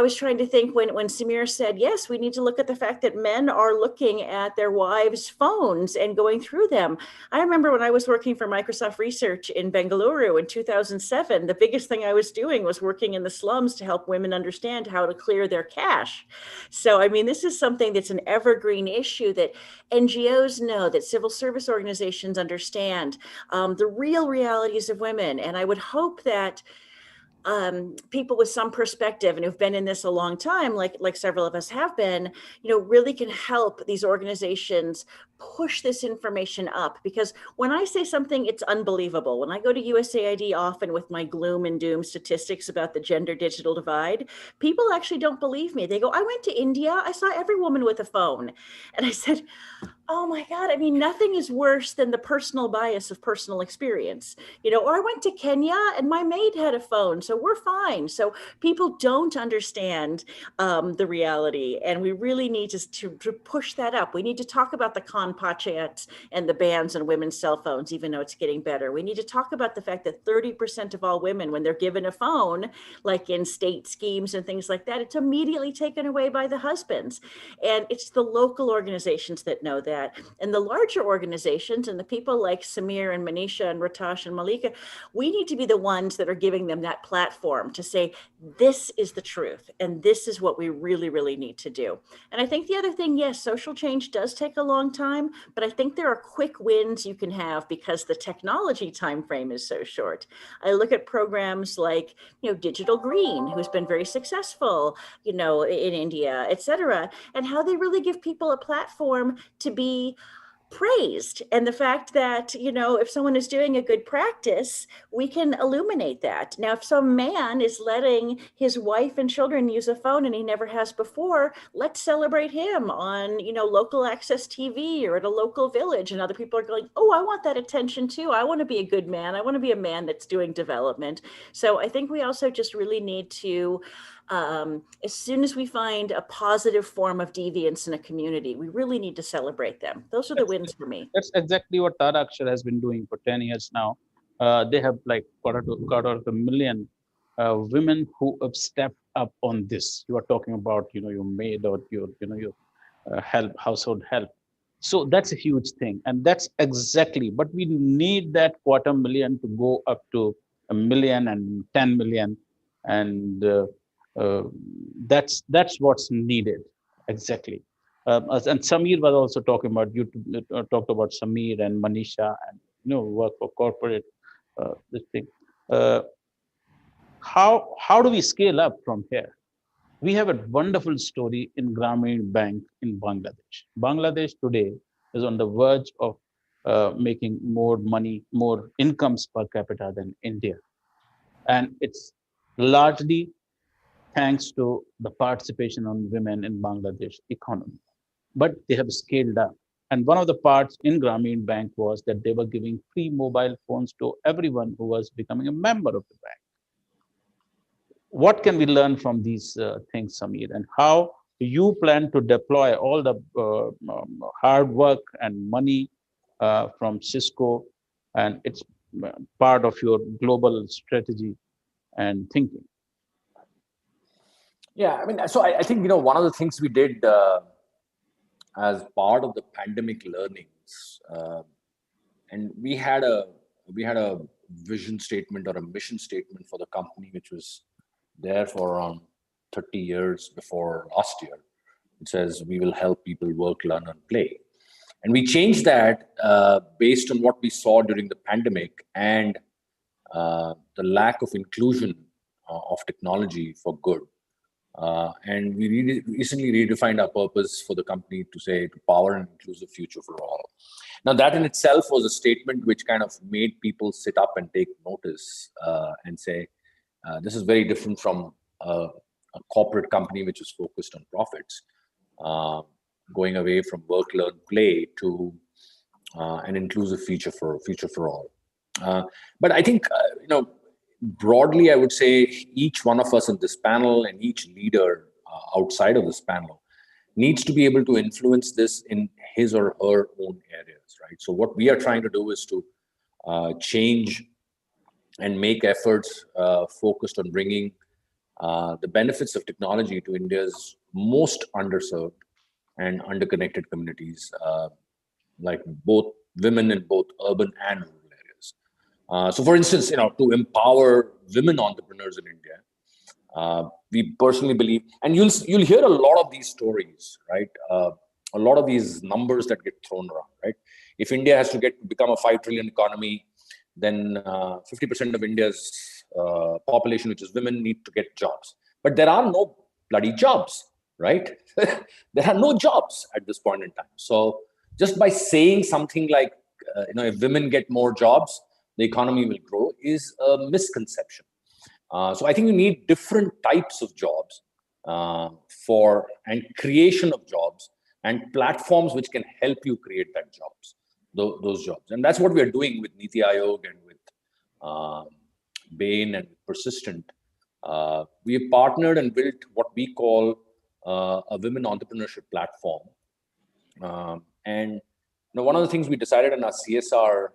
was trying to think when Samir said, yes, we need to look at the fact that men are looking at their wives' phones and going through them. I remember when I was working for Microsoft Research in Bengaluru in 2007, the biggest thing I was doing was working in the slums to help women understand how to clear their cache. So, I mean, this is something that's an evergreen issue that NGOs know, that civil service organizations understand, the real realities of women. And I would hope that people with some perspective and who've been in this a long time, like several of us have been, really can help these organizations push this information up. Because when I say something, it's unbelievable. When I go to USAID often with my gloom and doom statistics about the gender digital divide, people actually don't believe me. They go, I went to India, I saw every woman with a phone. And I said, oh my God, I mean, nothing is worse than the personal bias of personal experience, or I went to Kenya and my maid had a phone, so we're fine. So people don't understand the reality, and we really need to push that up. We need to talk about the Khan Pachayats and the bans on women's cell phones, even though it's getting better. We need to talk about the fact that 30% of all women, when they're given a phone, like in state schemes and things like that, it's immediately taken away by the husbands. And it's the local organizations that know that. And the larger organizations and the people like Samir and Manisha and Ratash and Malika, we need to be the ones that are giving them that platform to say, this is the truth. And this is what we really, really need to do. And I think the other thing, yes, social change does take a long time, but I think there are quick wins you can have because the technology timeframe is so short. I look at programs like, Digital Green, who's been very successful, in India, et cetera, and how they really give people a platform to be praised. And the fact that, if someone is doing a good practice, we can illuminate that. Now, if some man is letting his wife and children use a phone and he never has before, let's celebrate him on, local access TV or at a local village. And other people are going, oh, I want that attention too. I want to be a good man. I want to be a man that's doing development. So I think we also just really need to, as soon as we find a positive form of deviance in a community, we really need to celebrate them. Those are the wins for me. That's exactly what Tara Akshar has been doing for 10 years now. They have got out of 1 million women who have stepped up on this. You are talking about, your maid or your household help. So that's a huge thing. And that's exactly, but we need that 250,000 to go up to 1 million and 10 million. And that's what's needed exactly. And Samir was also talking about, you talked about Samir and Manisha and work for corporate this thing. How do we scale up from here? We have a wonderful story in Grameen Bank in Bangladesh. Bangladesh today is on the verge of making more money, more incomes per capita than India, and it's largely thanks to the participation on women in Bangladesh economy. But they have scaled up. And one of the parts in Grameen Bank was that they were giving free mobile phones to everyone who was becoming a member of the bank. What can we learn from these things, Samir? And how do you plan to deploy all the hard work and money from Cisco, and it's part of your global strategy and thinking? Yeah, I mean, so I think, one of the things we did as part of the pandemic learnings, and we had a vision statement or a mission statement for the company, which was there for around 30 years before last year. It says, we will help people work, learn, and play. And we changed that based on what we saw during the pandemic and the lack of inclusion of technology for good. And we recently redefined our purpose for the company to say, to power an inclusive future for all. Now, that in itself was a statement which kind of made people sit up and take notice and say, this is very different from a corporate company which is focused on profits, going away from work, learn, play to an inclusive future for all. But I think, broadly, I would say each one of us in this panel and each leader outside of this panel needs to be able to influence this in his or her own areas, right? So what we are trying to do is to change and make efforts focused on bringing the benefits of technology to India's most underserved and underconnected communities, like both women in both urban and rural areas. So for instance, to empower women entrepreneurs in India, we personally believe, and you'll hear a lot of these stories, right? A lot of these numbers that get thrown around, right? If India has to become a 5 trillion economy, then 50% of India's population, which is women, need to get jobs. But there are no bloody jobs, right? There are no jobs at this point in time. So just by saying something like, if women get more jobs, the economy will grow, is a misconception. So I think you need different types of jobs and creation of jobs and platforms which can help you create those jobs. And that's what we are doing with Niti Aayog and with Bain and Persistent. We have partnered and built what we call a women entrepreneurship platform. And one of the things we decided in our CSR,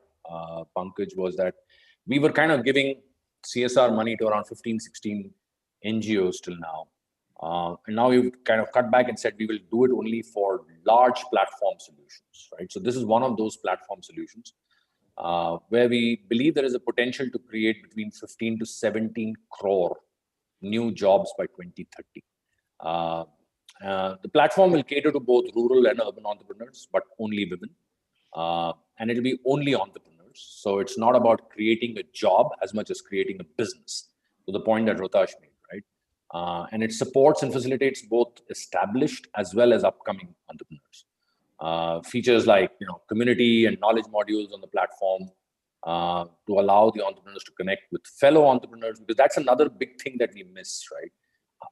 Pankaj, was that we were kind of giving CSR money to around 15, 16 NGOs till now. And now we've kind of cut back and said we will do it only for large platform solutions, right? So this is one of those platform solutions where we believe there is a potential to create between 15 to 17 crore new jobs by 2030. The platform will cater to both rural and urban entrepreneurs, but only women. And it'll be only entrepreneurs. So it's not about creating a job as much as creating a business, to the point that Rohtash made, right? And it supports and facilitates both established as well as upcoming entrepreneurs. Features like community and knowledge modules on the platform to allow the entrepreneurs to connect with fellow entrepreneurs, because that's another big thing that we miss, right?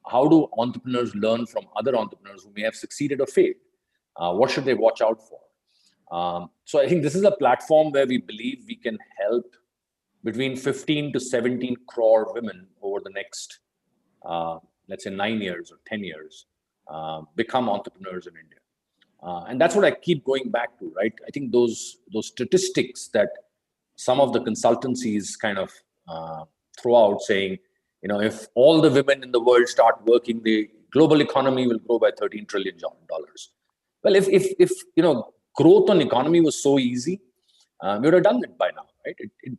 How do entrepreneurs learn from other entrepreneurs who may have succeeded or failed? What should they watch out for? So I think this is a platform where we believe we can help between 15 to 17 crore women over the next, let's say 9 years or 10 years, become entrepreneurs in India. And that's what I keep going back to, right? I think those statistics that some of the consultancies kind of throw out saying, if all the women in the world start working, the global economy will grow by $13 trillion. Well, if growth on economy was so easy, we would have done it by now, right?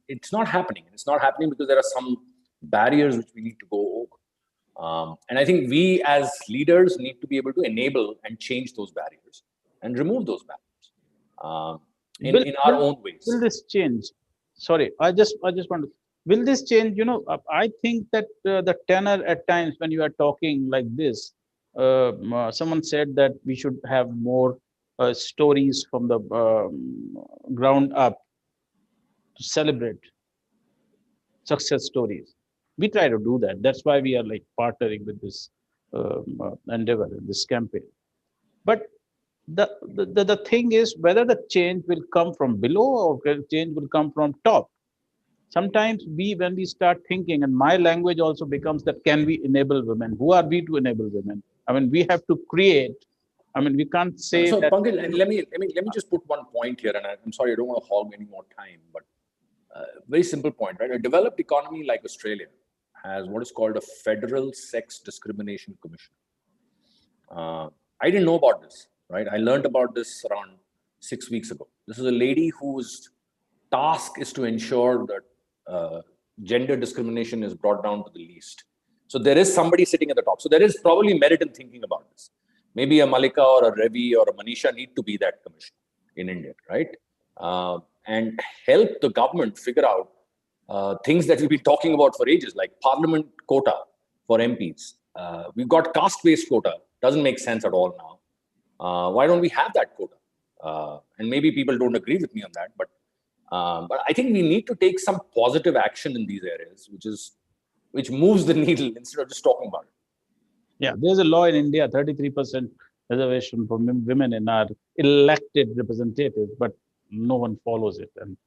It's not happening. It's not happening because there are some barriers which we need to go over. And I think we as leaders need to be able to enable and change those barriers and remove those barriers in our own ways. Will this change? Sorry, I just want to. Will this change? I think that the tenor at times when you are talking like this, someone said that we should have more stories from the ground up to celebrate success stories. We try to do that. That's why we are like partnering with this endeavor, this campaign. But the thing is whether the change will come from below or change will come from top. Sometimes when we start thinking, and my language also becomes that, can we enable women? Who are we to enable women? I mean, we have to create. I mean, we can't say so that. Pankaj, let me just put one point here, and I'm sorry, I don't want to hog any more time, but very simple point, right? A developed economy like Australia has what is called a Federal Sex Discrimination Commission. I didn't know about this, right? I learned about this around 6 weeks ago. This is a lady whose task is to ensure that gender discrimination is brought down to the least. So there is somebody sitting at the top. So there is probably merit in thinking about this. Maybe a Malika or a Ravi or a Manisha need to be that commissioner in India, right? And help the government figure out things that we've been talking about for ages, like parliament quota for MPs. We've got caste-based quota. Doesn't make sense at all now. Why don't we have that quota? And maybe people don't agree with me on that, but I think we need to take some positive action in these areas, which moves the needle instead of just talking about it. Yeah, there's a law in India, 33% reservation for women in our elected representatives, but no one follows it. And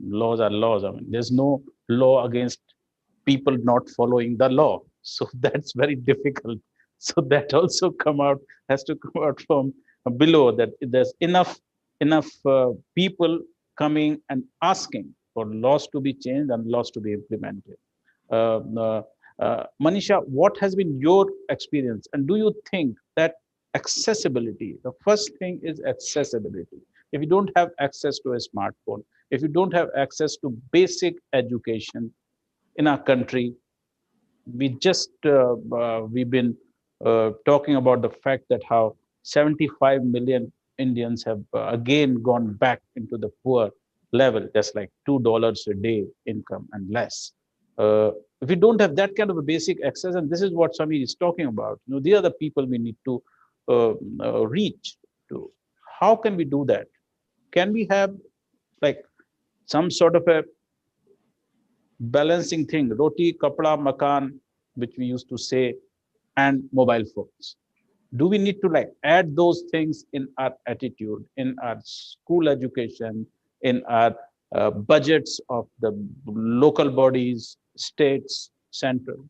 laws are laws. I mean, there's no law against people not following the law. So that's very difficult. So that also has to come out from below, that there's enough people coming and asking for laws to be changed and laws to be implemented. Manisha, what has been your experience? And do you think that accessibility, the first thing is accessibility. If you don't have access to a smartphone, if you don't have access to basic education in our country, we've been talking about the fact that how 75 million Indians have again gone back into the poor level. That's like $2 a day income and less. If we don't have that kind of a basic access, and this is what Samir is talking about, these are the people we need to reach to. How can we do that? Can we have like some sort of a balancing thing, roti, kapda, makan, which we used to say, and mobile phones? Do we need to like add those things in our attitude, in our school education, in our budgets of the local bodies, states, central?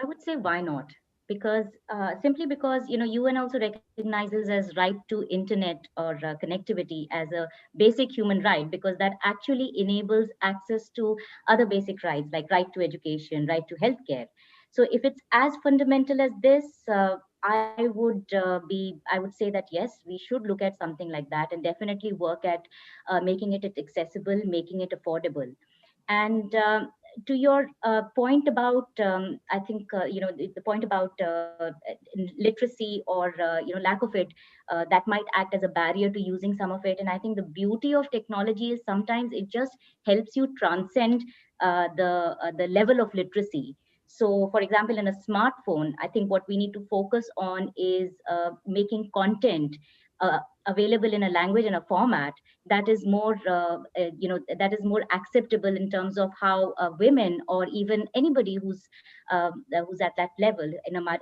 I would say why not? Because simply because UN also recognizes as right to internet or connectivity as a basic human right, because that actually enables access to other basic rights like right to education, right to healthcare. So if it's as fundamental as this, I would say that yes, we should look at something like that and definitely work at making it accessible, making it affordable. And to your point about, I think the point about literacy or lack of it, that might act as a barrier to using some of it. And I think the beauty of technology is sometimes it just helps you transcend the level of literacy. So, for example, in a smartphone, I think what we need to focus on is making content available in a language and a format that is more, that is more acceptable in terms of how women or even anybody who's at that level,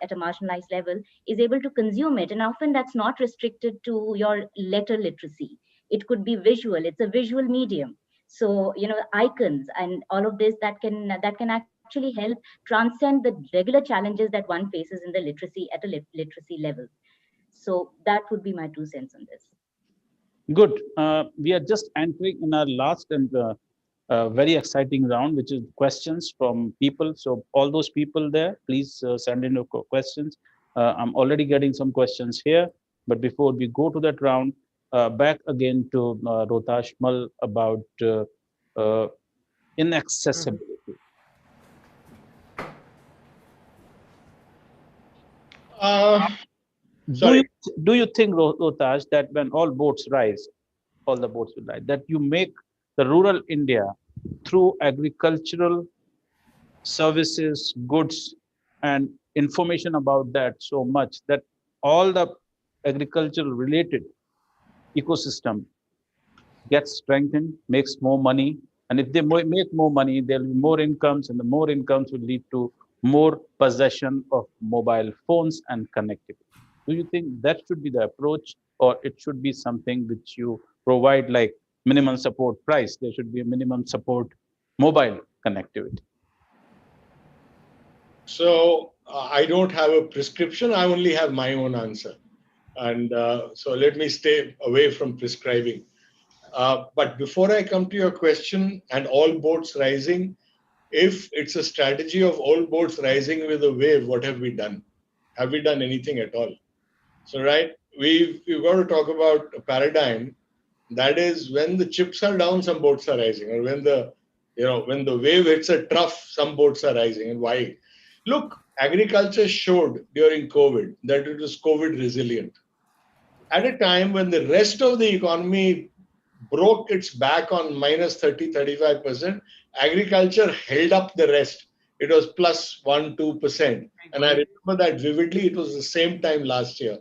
at a marginalized level, is able to consume it. And often that's not restricted to your letter literacy. It could be visual. It's a visual medium. So icons and all of this that can actually help transcend the regular challenges that one faces in the literacy at a literacy level. So that would be my 2 cents on this. Good. We are just entering in our last and very exciting round, which is questions from people. So all those people there, please send in your questions. I'm already getting some questions here, but before we go to that round, back again to Rohtash Mal about inaccessibility. Do you think, Rohtash, that when all boats rise, all the boats will rise, that you make the rural India through agricultural services, goods, and information about that so much that all the agricultural related ecosystem gets strengthened, makes more money, and if they make more money, there will be more incomes, and the more incomes will lead to more possession of mobile phones and connectivity. Do you think that should be the approach, or it should be something which you provide like minimum support price? There should be a minimum support mobile connectivity. So I don't have a prescription. I only have my own answer. And so let me stay away from prescribing. But before I come to your question and all boats rising, if it's a strategy of all boats rising with a wave, what have we done? Have we done anything at all? So, right, we've got to talk about a paradigm that is when the chips are down, some boats are rising, or when the wave hits a trough, some boats are rising. And why? Look, agriculture showed during COVID that it was COVID resilient. At a time when the rest of the economy broke its back on minus 30, 35%, agriculture held up the rest. It was plus 1-2%. And I remember that vividly. It was the same time last year.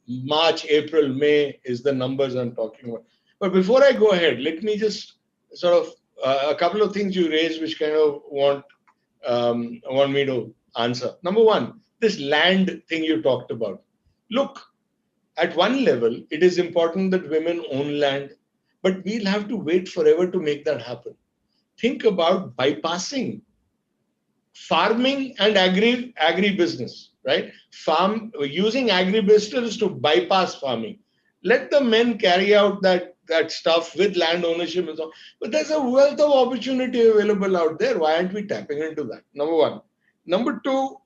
March, April, May is the numbers I'm talking about. But before I go ahead, let me just sort of a couple of things you raised which kind of want me to answer. Number one, this land thing you talked about. Look, at one level, it is important that women own land, but we'll have to wait forever to make that happen. Think about bypassing farming and agribusiness, right? Using agribusiness to bypass farming. Let the men carry out that stuff with land ownership and so on. But there's a wealth of opportunity available out there. Why aren't we tapping into that? Number one. Number two,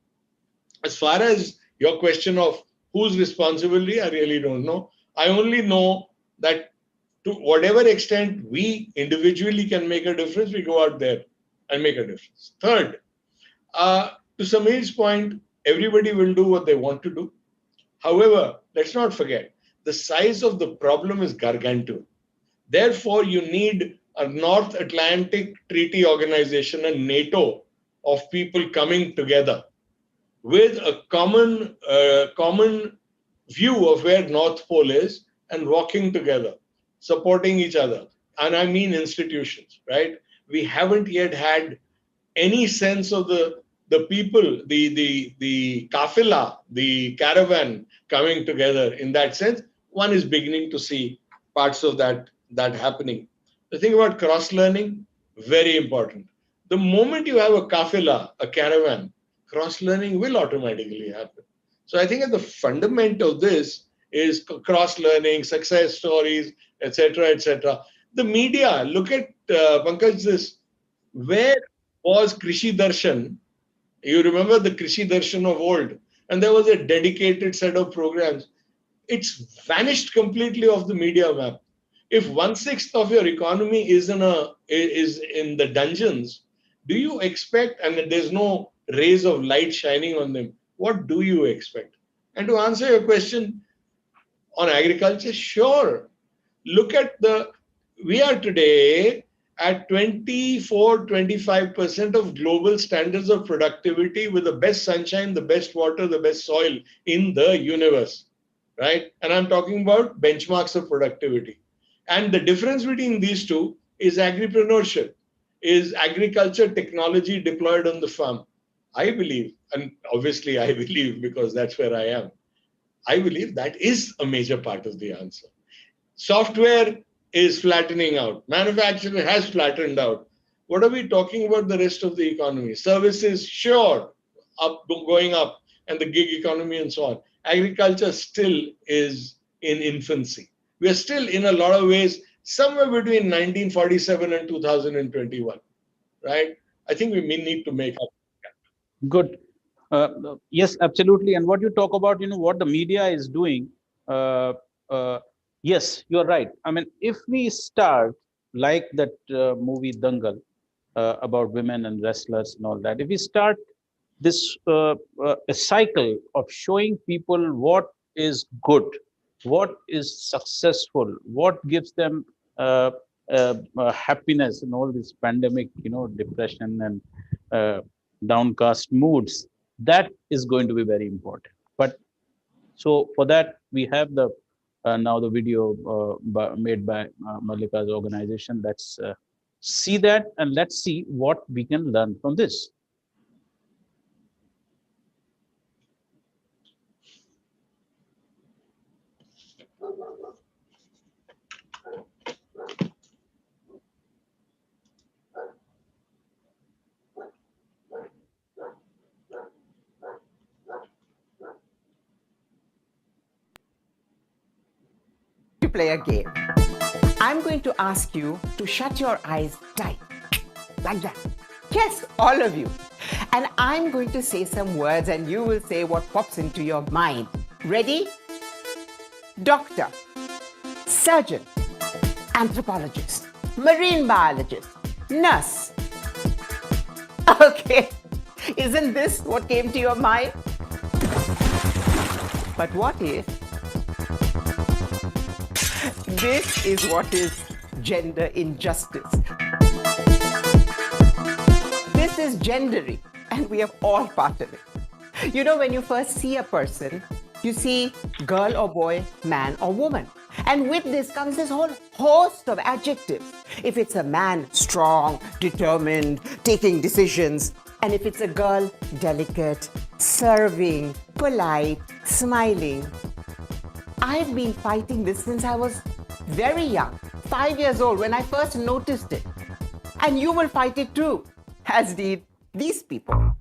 as far as your question of whose responsibility, I really don't know. I only know that to whatever extent we individually can make a difference, we go out there and make a difference. Third, to Sameer's point, everybody will do what they want to do. However, let's not forget, the size of the problem is gargantuan. Therefore, you need a North Atlantic Treaty Organization, a NATO of people coming together with a common view of where North Pole is and working together, supporting each other. And I mean institutions, right? We haven't yet had any sense of the people, the kafila, the caravan coming together in that sense. One is beginning to see parts of that happening. The thing about cross-learning, very important. The moment you have a kafila, a caravan, cross-learning will automatically happen. So I think at the fundament of this is cross-learning, success stories, etc., etc. The media, look at, Pankaj, this. Where was Krishi Darshan? You remember the Krishi Darshan of old? And there was a dedicated set of programs. It's vanished completely off the media map. If 1/6 of your economy is in the dungeons, do you expect, and there's no rays of light shining on them, what do you expect? And to answer your question on agriculture, sure. Look at we are today at 24-25% of global standards of productivity with the best sunshine, the best water, the best soil in the universe, right? And I'm talking about benchmarks of productivity. And the difference between these two is agripreneurship, is agriculture technology deployed on the farm. I believe, and obviously I believe because that's where I am, I believe that is a major part of the answer. Software is flattening out. Manufacturing has flattened out. What are we talking about the rest of the economy? Services, sure, going up, and the gig economy and so on. Agriculture still is in infancy. We are still, in a lot of ways, somewhere between 1947 and 2021, right? I think we may need to make up. Good. Yes, absolutely. And what you talk about, what the media is doing, yes, you're right. I mean, if we start like that movie Dangal about women and wrestlers and all that, if we start this a cycle of showing people what is good, what is successful, what gives them happiness in all this pandemic, depression and downcast moods, that is going to be very important. But so for that, we have the now the video made by Mallika's organization. Let's see that, and let's see what we can learn from this. To play a game. I'm going to ask you to shut your eyes tight, like that. Yes, all of you. And I'm going to say some words and you will say what pops into your mind. Ready? doctor, surgeon, anthropologist, marine biologist, nurse. Okay, isn't this what came to your mind? But what if this is what is gender injustice? This is gendery, and we have all part of it. You know, when you first see a person, you see girl or boy, man or woman. And with this comes this whole host of adjectives. If it's a man, strong, determined, taking decisions. And if it's a girl, delicate, serving, polite, smiling. I've been fighting this since I was very young, 5 years old, when I first noticed it. And you will fight it too, as did these people.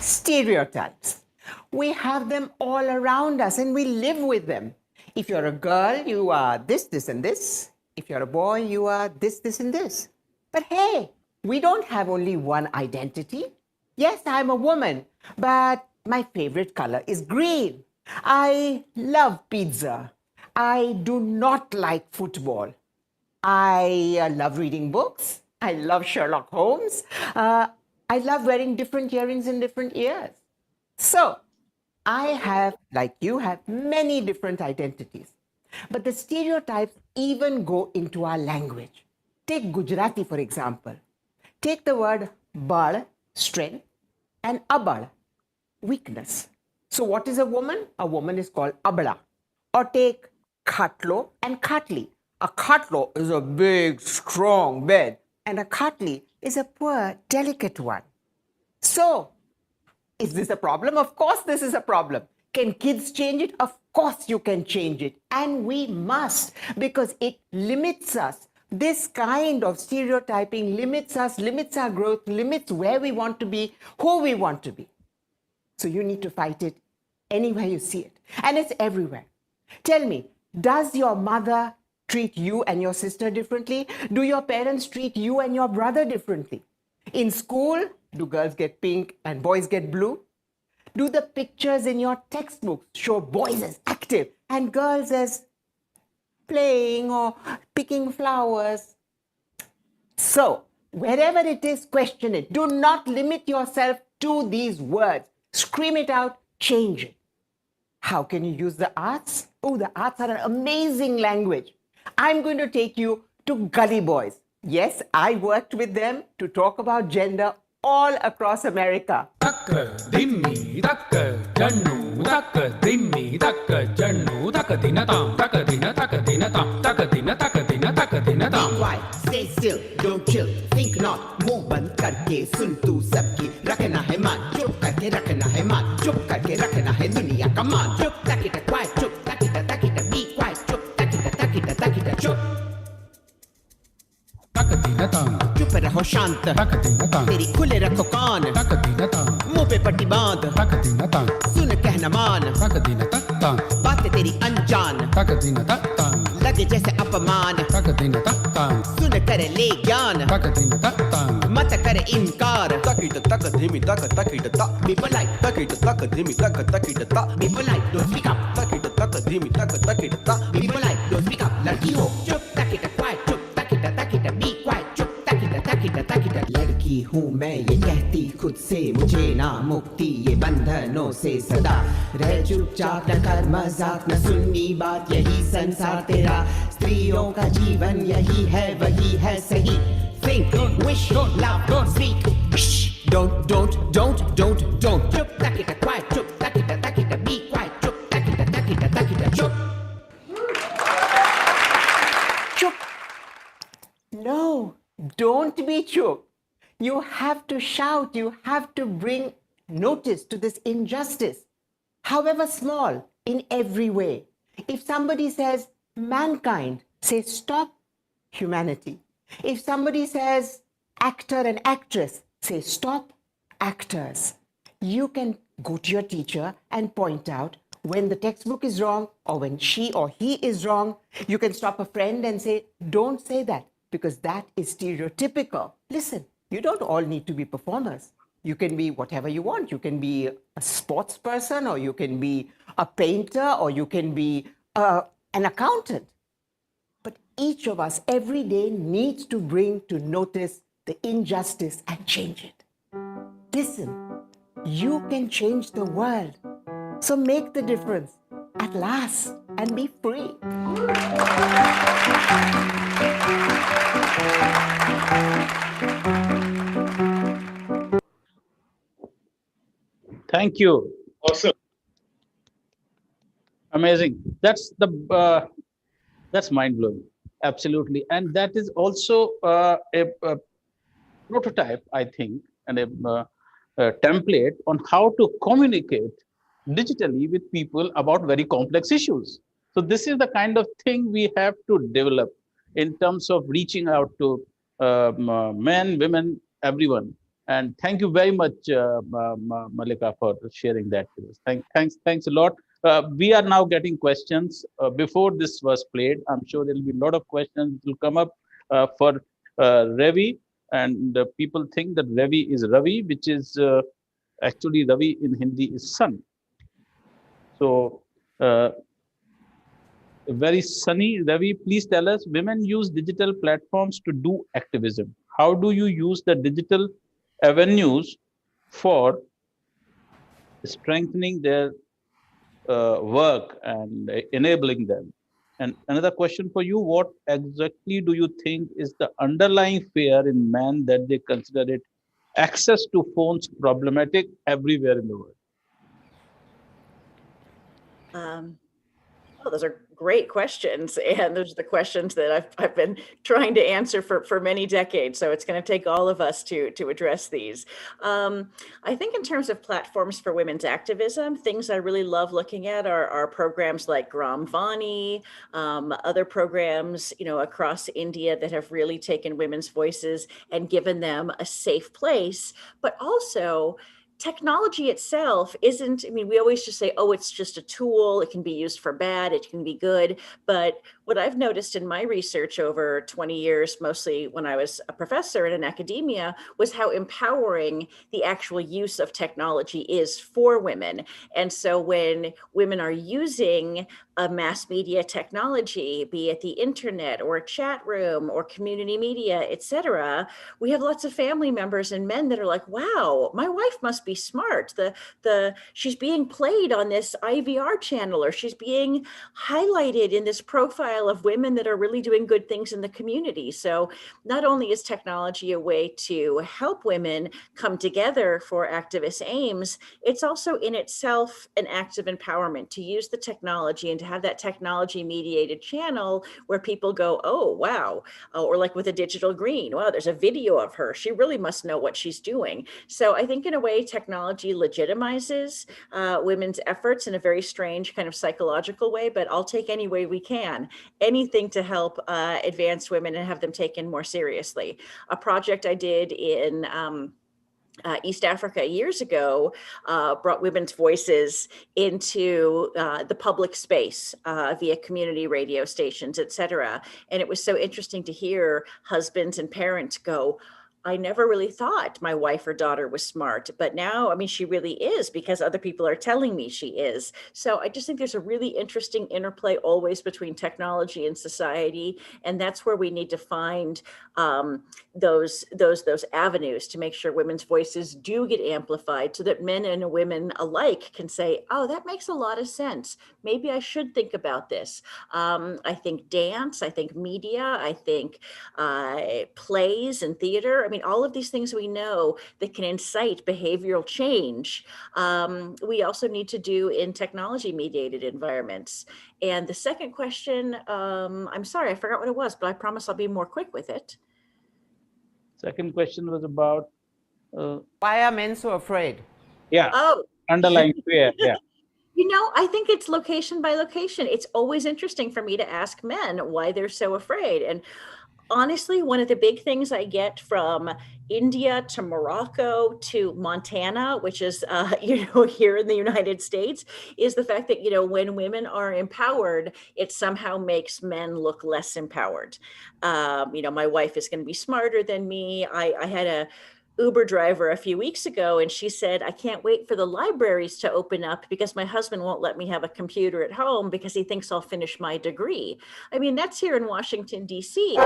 Stereotypes. We have them all around us and we live with them. If you're a girl, you are this, this, and this. If you're a boy, you are this, this, and this. But hey, we don't have only one identity. Yes, I'm a woman, but my favorite color is green. I love pizza. I do not like football. I love reading books. I love Sherlock Holmes. I love wearing different earrings in different ears. So I have, like you have, many different identities. But the stereotypes even go into our language. Take Gujarati, for example. Take the word bal, strength, and abal, weakness. So what is a woman? A woman is called abla. Or take khatlo and khatli. A khatlo is a big, strong bed, and a khatli is a poor, delicate one. So, is this a problem? Of course this is a problem. Can kids change it? Of course you can change it. And we must, because it limits us. This kind of stereotyping limits us, limits our growth, limits where we want to be, who we want to be. So you need to fight it anywhere you see it. And it's everywhere. Tell me, does your mother treat you and your sister differently? Do your parents treat you and your brother differently? In school, do girls get pink and boys get blue? Do the pictures in your textbooks show boys as active and girls as playing or picking flowers? So, wherever it is, question it. Do not limit yourself to these words. Scream it out, change it. How can you use the arts? Oh, the arts are an amazing language. I'm going to take you to Gully Boys. Yes, I worked with them to talk about gender all across America. Stay still, don't chill, think not, मुंह बंद करके सुन तू सबकी, रखना है मान, चुप करके रखना है मान, चुप करके रखना है दुनिया का मान, चुप ताकिटा quiet, चुप ताकिटा be quiet, चुप ताकिटा चुप, चुप रहो शांत, तेरी खुले रखो कान, मुंह पे पट्टी बांध, सुन कहना मान, बातें तेरी अनजान, लगे जैसे अपमान, सुन करे ले ज्ञान, मत करे इनकार, be polite, be polite, don't speak up, be polite, don't speak up, लड़की हो चुप ताकिटा quiet, चुप ताकिटा be quiet, चुप ताकिटा लड़की हूँ मैं ये कहती खुद से, मुझे ना मुक्ति ये बंधनों से सदा, रह चुपचाप न कर मजाक न सुननी बात, यही संसार तेरा, स्त्रियों का जीवन यही है वही है सही, think, wish, love, speak, Don't. Chup, takita, quiet, chup, takita, be quiet, chup, takita, chup. Chup. No, don't be chup. You have to shout, you have to bring notice to this injustice, however small, in every way. If somebody says mankind, say stop humanity. If somebody says actor and actress, say stop actors. You can go to your teacher and point out when the textbook is wrong or when she or he is wrong. You can stop a friend and say, don't say that because that is stereotypical. Listen, you don't all need to be performers. You can be whatever you want. You can be a sports person, or you can be a painter, or you can be an accountant. But each of us every day needs to bring to notice the injustice and change it. Listen, you can change the world. So make the difference at last and be free. Thank you. Awesome. Amazing. That's mind blowing. Absolutely. And that is also a prototype, I think, and a template on how to communicate digitally with people about very complex issues. So this is the kind of thing we have to develop in terms of reaching out to men, women, everyone. And thank you very much, Mallika, for sharing that with us. Thanks a lot. We are now getting questions. Before this was played, I'm sure there will be a lot of questions that will come up for Ravi. And people think that Ravi is Ravi, which is actually Ravi in Hindi is sun. So, very sunny. Ravi, please tell us, women use digital platforms to do activism. How do you use the digital avenues for strengthening their work and enabling them? And another question for you, what exactly do you think is the underlying fear in men that they consider it access to phones problematic everywhere in the world? Oh, those are great questions. And those are the questions that I've been trying to answer for many decades. So it's going to take all of us to address these. I think in terms of platforms for women's activism, things I really love looking at are programs like Gram Vani, other programs, across India that have really taken women's voices and given them a safe place, but also technology itself isn't, we always just say, oh, it's just a tool. It can be used for bad. It can be good. But what I've noticed in my research over 20 years, mostly when I was a professor in academia, was how empowering the actual use of technology is for women. And so when women are using a mass media technology, be it the internet or a chat room or community media, et cetera, we have lots of family members and men that are like, wow, my wife must be smart. She's being played on this IVR channel, or she's being highlighted in this profile of women that are really doing good things in the community. So not only is technology a way to help women come together for activist aims, it's also in itself an act of empowerment to use the technology and to have that technology mediated channel where people go, oh, wow. Or like with a digital green, wow, there's a video of her. She really must know what she's doing. So I think in a way, technology legitimizes women's efforts in a very strange kind of psychological way, but I'll take any way we can, anything to help advance women and have them taken more seriously. A project I did in East Africa years ago brought women's voices into the public space via community radio stations, et cetera. And it was so interesting to hear husbands and parents go, I never really thought my wife or daughter was smart, but now, she really is because other people are telling me she is. So I just think there's a really interesting interplay always between technology and society. And that's where we need to find those avenues to make sure women's voices do get amplified so that men and women alike can say, oh, that makes a lot of sense. Maybe I should think about this. I think dance, I think media, I think plays and theater. mean, all of these things we know that can incite behavioral change, we also need to do in technology-mediated environments. And the second question, I'm sorry, I forgot what it was, but I promise I'll be more quick with it. Second question was about Why are men so afraid? Oh, underlying fear. Yeah. you know, I think it's location by location. It's always interesting for me to ask men why they're so afraid. And honestly, one of the big things I get from India to Morocco to Montana, which is, here in the United States, is the fact that, when women are empowered, it somehow makes men look less empowered. My wife is going to be smarter than me. I had a Uber driver a few weeks ago, and she said, I can't wait for the libraries to open up because my husband won't let me have a computer at home because he thinks I'll finish my degree. I mean, that's here in Washington, D.C.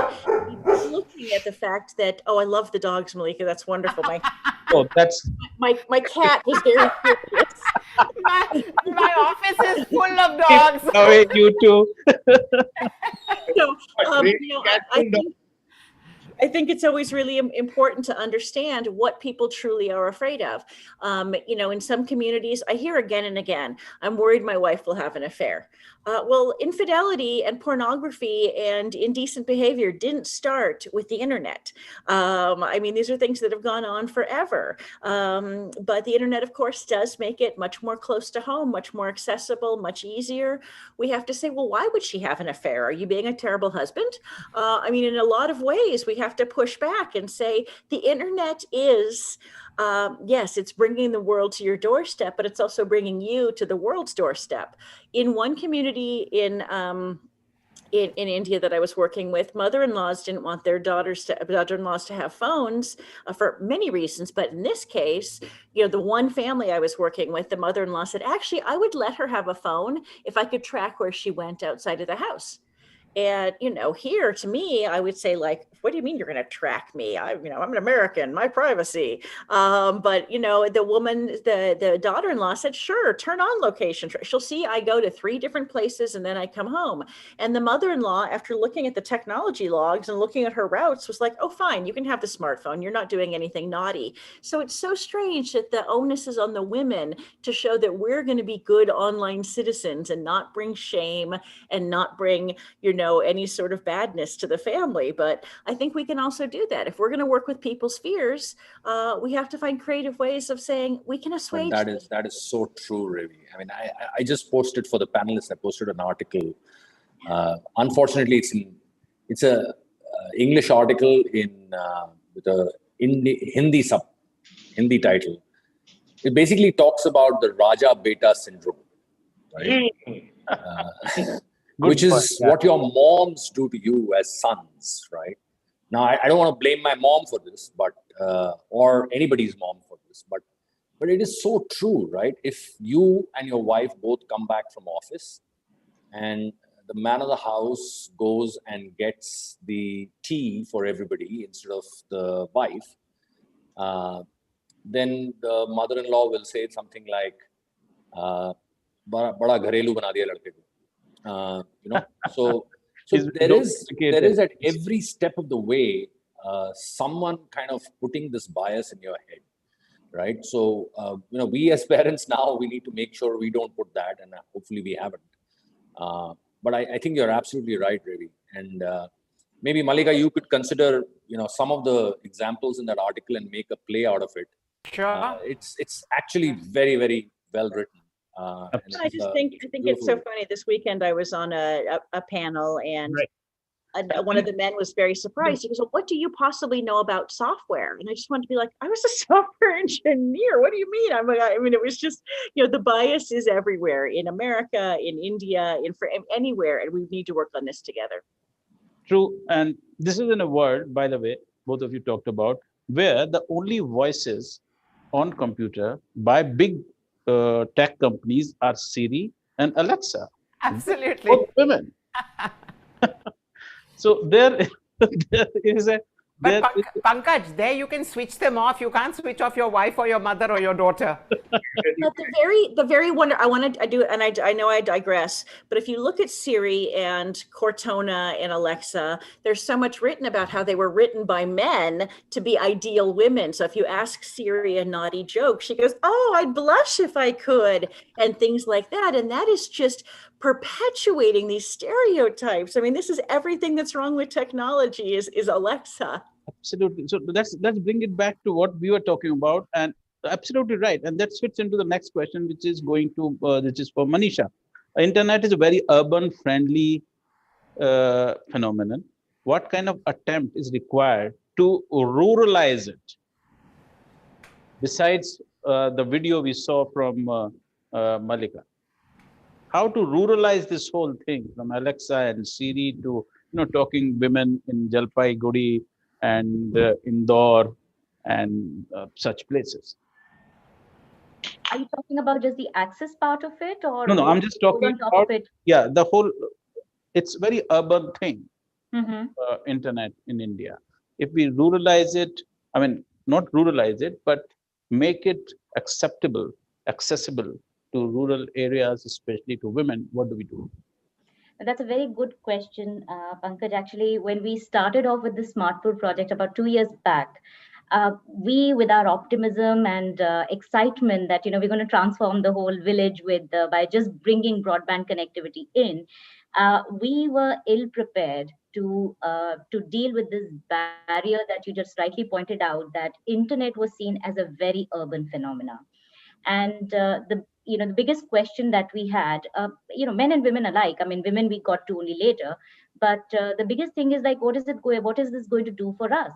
Looking at the fact that, I love the dogs, Malika. That's wonderful. My cat was very curious. My office is full of dogs. Oh, wait, you too. So, I think it's always really important to understand what people truly are afraid of. In some communities, I hear again and again, I'm worried my wife will have an affair. Well, infidelity and pornography and indecent behavior didn't start with the internet. These are things that have gone on forever. But the internet, of course, does make it much more close to home, much more accessible, much easier. We have to say, well, why would she have an affair? Are you being a terrible husband? In a lot of ways, we have to push back and say the internet is, yes, it's bringing the world to your doorstep, but it's also bringing you to the world's doorstep. In one community in India that I was working with, mother-in-laws didn't want their daughter-in-laws to have phones for many reasons. But in this case, the one family I was working with, the mother-in-law said, actually, I would let her have a phone if I could track where she went outside of the house. And, here to me, I would say, like, what do you mean you're going to track me? I'm an American, my privacy. But, the woman, the daughter-in-law said, sure, turn on location. She'll see I go to 3 different places and then I come home. And the mother-in-law, after looking at the technology logs and looking at her routes, was like, oh, fine, you can have the smartphone. You're not doing anything naughty. So it's so strange that the onus is on the women to show that we're going to be good online citizens and not bring shame and not bring, any sort of badness to the family. But I think we can also do that. If we're going to work with people's fears, we have to find creative ways of saying we can assuage. That is so true, Ravi. I just posted for the panelists. I posted an article. Unfortunately, it's a English article with a Hindi title. It basically talks about the Raja Beta syndrome, right? Which is what your moms do to you as sons, right? Now, I don't want to blame my mom for this, but or anybody's mom for this, but it is so true, right? If you and your wife both come back from office, and the man of the house goes and gets the tea for everybody instead of the wife, then the mother-in-law will say something like, "Bada gharelu bana diya ladke ko." So there is at every step of the way someone kind of putting this bias in your head, right? So we as parents now, we need to make sure we don't put that, and hopefully we haven't. But I think you're absolutely right, Ravi. And maybe Malika, you could consider some of the examples in that article and make a play out of it. Sure. It's actually very, very well written. I just think it's so funny. This weekend I was on a panel, and one of the men was very surprised. He goes, well, what do you possibly know about software? And I just wanted to be like, I was a software engineer. What do you mean? It was just, the bias is everywhere, in America, in India, anywhere, and we need to work on this together. True. And this is in a world, by the way, both of you talked about, where the only voices on computer by big tech companies are Siri and Alexa. Absolutely. Both women. So there is a But Pankaj, there you can switch them off. You can't switch off your wife or your mother or your daughter. But the very wonder I know I digress, but if you look at Siri and Cortana and Alexa, there's so much written about how they were written by men to be ideal women. So if you ask Siri a naughty joke, she goes, "Oh, I'd blush if I could," and things like that. And that is just perpetuating these stereotypes. I mean, this is everything that's wrong with technology is Alexa. Absolutely. So let's bring it back to what we were talking about, and absolutely right. And that fits into the next question, which is for Manisha. Internet is a very urban-friendly phenomenon. What kind of attempt is required to ruralize it? Besides the video we saw from Malika, how to ruralize this whole thing from Alexa and Siri to talking women in Jalpaiguri and Indore and such places. Are you talking about just the access part of it, or no? I'm just talking about the whole. It's very urban thing. Internet in India. If we ruralize it, I mean, not ruralize it, but make it accessible to rural areas, especially to women, what do we do? That's a very good question, Pankaj. Actually, when we started off with the SmartPur project about 2 years back, we, with our optimism and excitement that we're going to transform the whole village by just bringing broadband connectivity in, we were ill prepared to deal with this barrier that you just rightly pointed out, that internet was seen as a very urban phenomena. And the biggest question that we had, men and women alike, I mean, women we got to only later, but the biggest thing is like, what is this going to do for us?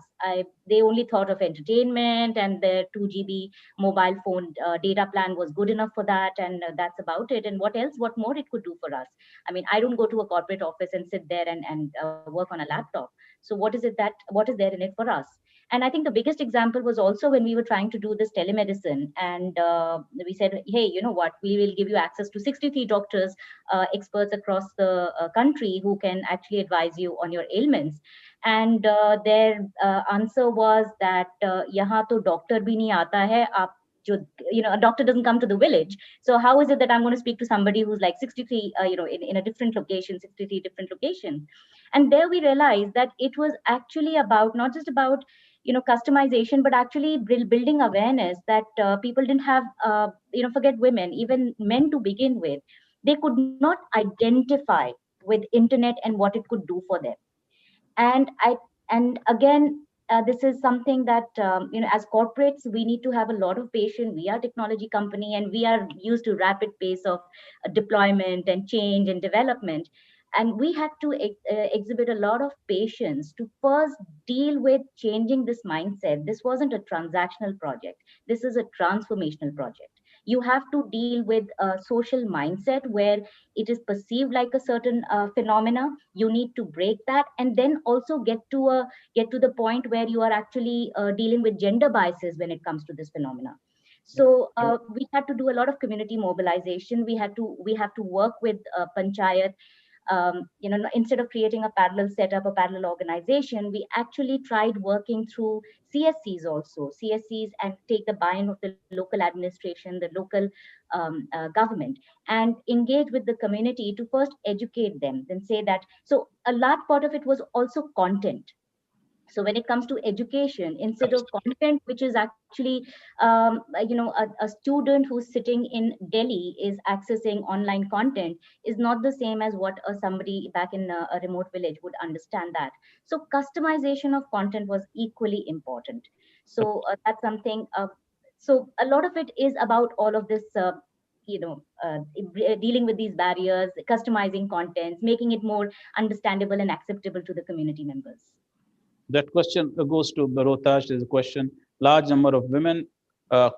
They only thought of entertainment, and their 2 GB mobile phone data plan was good enough for that, and that's about it. And what more it could do for us? I mean, I don't go to a corporate office and sit there and work on a laptop. So what is there in it for us? And I think the biggest example was also when we were trying to do this telemedicine, and we said, hey, you know what, we will give you access to 63 doctors, experts across the country who can actually advise you on your ailments. And their answer was that yahan to doctor bhi nahi aata hai, a doctor doesn't come to the village. So how is it that I'm going to speak to somebody who's like 63, in a different location, 63 different locations? And there we realized that it was actually about, not just about customization, but actually building awareness that people didn't have, forget women, even men to begin with, they could not identify with internet and what it could do for them. And again, this is something that, as corporates, we need to have a lot of patience. We are a technology company, and we are used to rapid pace of deployment and change and development. And we had to exhibit a lot of patience to first deal with changing this mindset. This wasn't a transactional project. This is a transformational project. You have to deal with a social mindset where it is perceived like a certain phenomena. You need to break that, and then also get to the point where you are actually dealing with gender biases when it comes to this phenomena. So we had to do a lot of community mobilization. We have to work with panchayat. Instead of creating a parallel setup, a parallel organization, we actually tried working through CSCs also, and take the buy-in of the local administration, the local government, and engage with the community to first educate them, then say that. So a large part of it was also content. So when it comes to education, instead of content, which is actually, a student who's sitting in Delhi is accessing online content, is not the same as what somebody back in a remote village would understand that. So customization of content was equally important. So that's something. So a lot of it is about all of this. Dealing with these barriers, customizing contents, making it more understandable and acceptable to the community members. That question goes to Rohtash. There's a question. Large number of women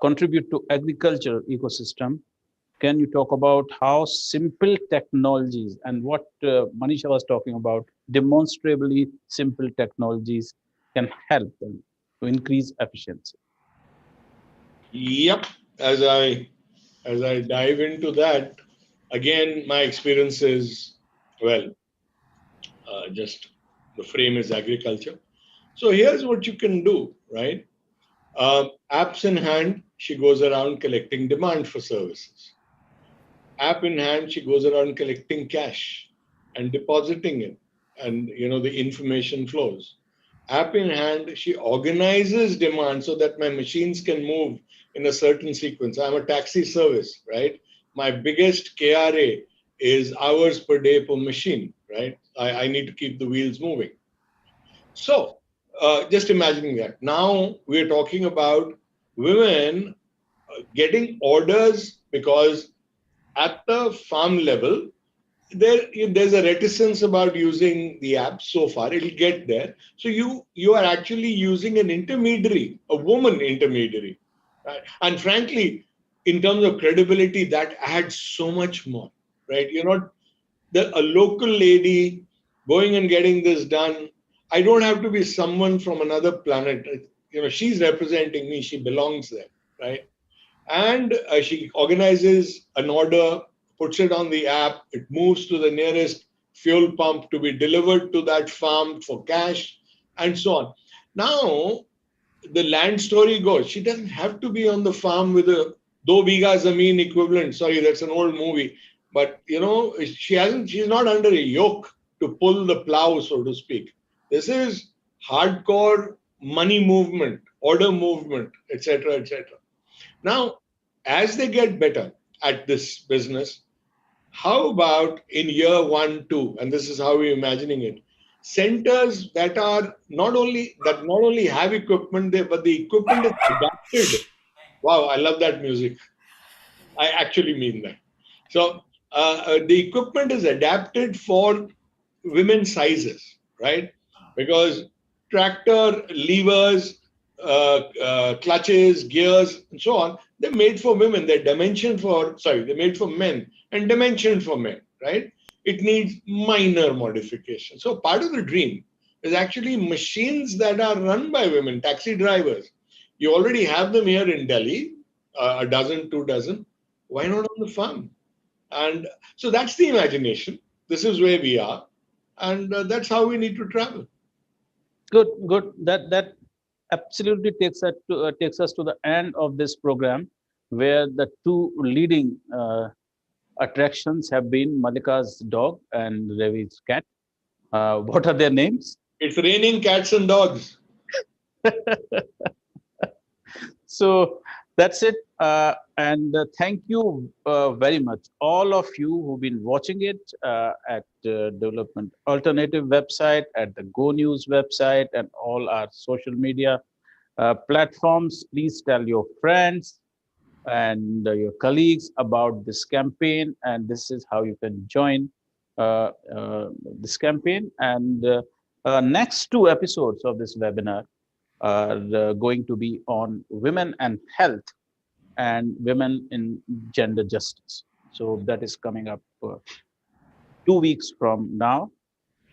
contribute to agriculture ecosystem. Can you talk about how simple technologies and what Manisha was talking about, demonstrably simple technologies can help them to increase efficiency? Yep. As I dive into that, again, my experience is, just the frame is agriculture. So here's what you can do, right? Apps in hand, she goes around collecting demand for services. App in hand, she goes around collecting cash and depositing it, and the information flows. App in hand, she organizes demand so that my machines can move in a certain sequence. I'm a taxi service, right? My biggest KRA is hours per day per machine, right? I need to keep the wheels moving. So just imagining that. Now we're talking about women getting orders, because at the farm level, there's a reticence about using the app so far. It'll get there. So you are actually using an intermediary, a woman intermediary. Right? And frankly, in terms of credibility, that adds so much more, right? You're not a local lady going and getting this done. I don't have to be someone from another planet. She's representing me. She belongs there, right? And she organizes an order, puts it on the app, it moves to the nearest fuel pump to be delivered to that farm for cash, and so on. Now, the land story goes, she doesn't have to be on the farm with a Do Biga Zameen equivalent. Sorry, that's an old movie. But, she's not under a yoke to pull the plow, so to speak. This is hardcore money movement, order movement, etc., etc. Now, as they get better at this business, how about in year 1, 2, and this is how we're imagining it, centers that not only have equipment there, but the equipment is adapted. Wow, I love that music. I actually mean that. So the equipment is adapted for women's sizes, right? Because tractor, levers, clutches, gears, and so on, they're made for women. They're made for men and dimensioned for men, right? It needs minor modification. So part of the dream is actually machines that are run by women, taxi drivers. You already have them here in Delhi, a dozen, 2 dozen. Why not on the farm? And so that's the imagination. This is where we are. And that's how we need to travel. Good. That absolutely takes us to the end of this program, where the two leading attractions have been Mallika's dog and Ravi's cat. What are their names? It's raining cats and dogs. So that's it. And thank you very much, all of you who've been watching it at Development Alternative website, at the Go News website, and all our social media platforms. Please tell your friends and your colleagues about this campaign, and this is how you can join this campaign. And next 2 episodes of this webinar are going to be on women and health and women in gender justice. So that is coming up 2 weeks from now.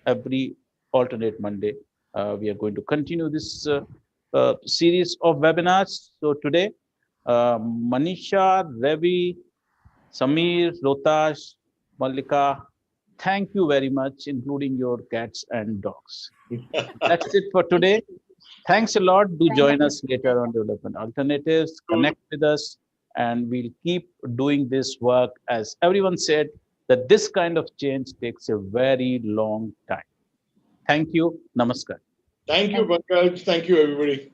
Every alternate Monday, we are going to continue this series of webinars. So today, Manisha, Ravi, Samir, Rotash, Mallika, thank you very much, including your cats and dogs. That's it for today. Thanks a lot. Do join us later on Development Alternatives. Connect with us, and we'll keep doing this work. As everyone said, that this kind of change takes a very long time. Thank you. Namaskar. Thank you, Pankaj. Thank you, everybody.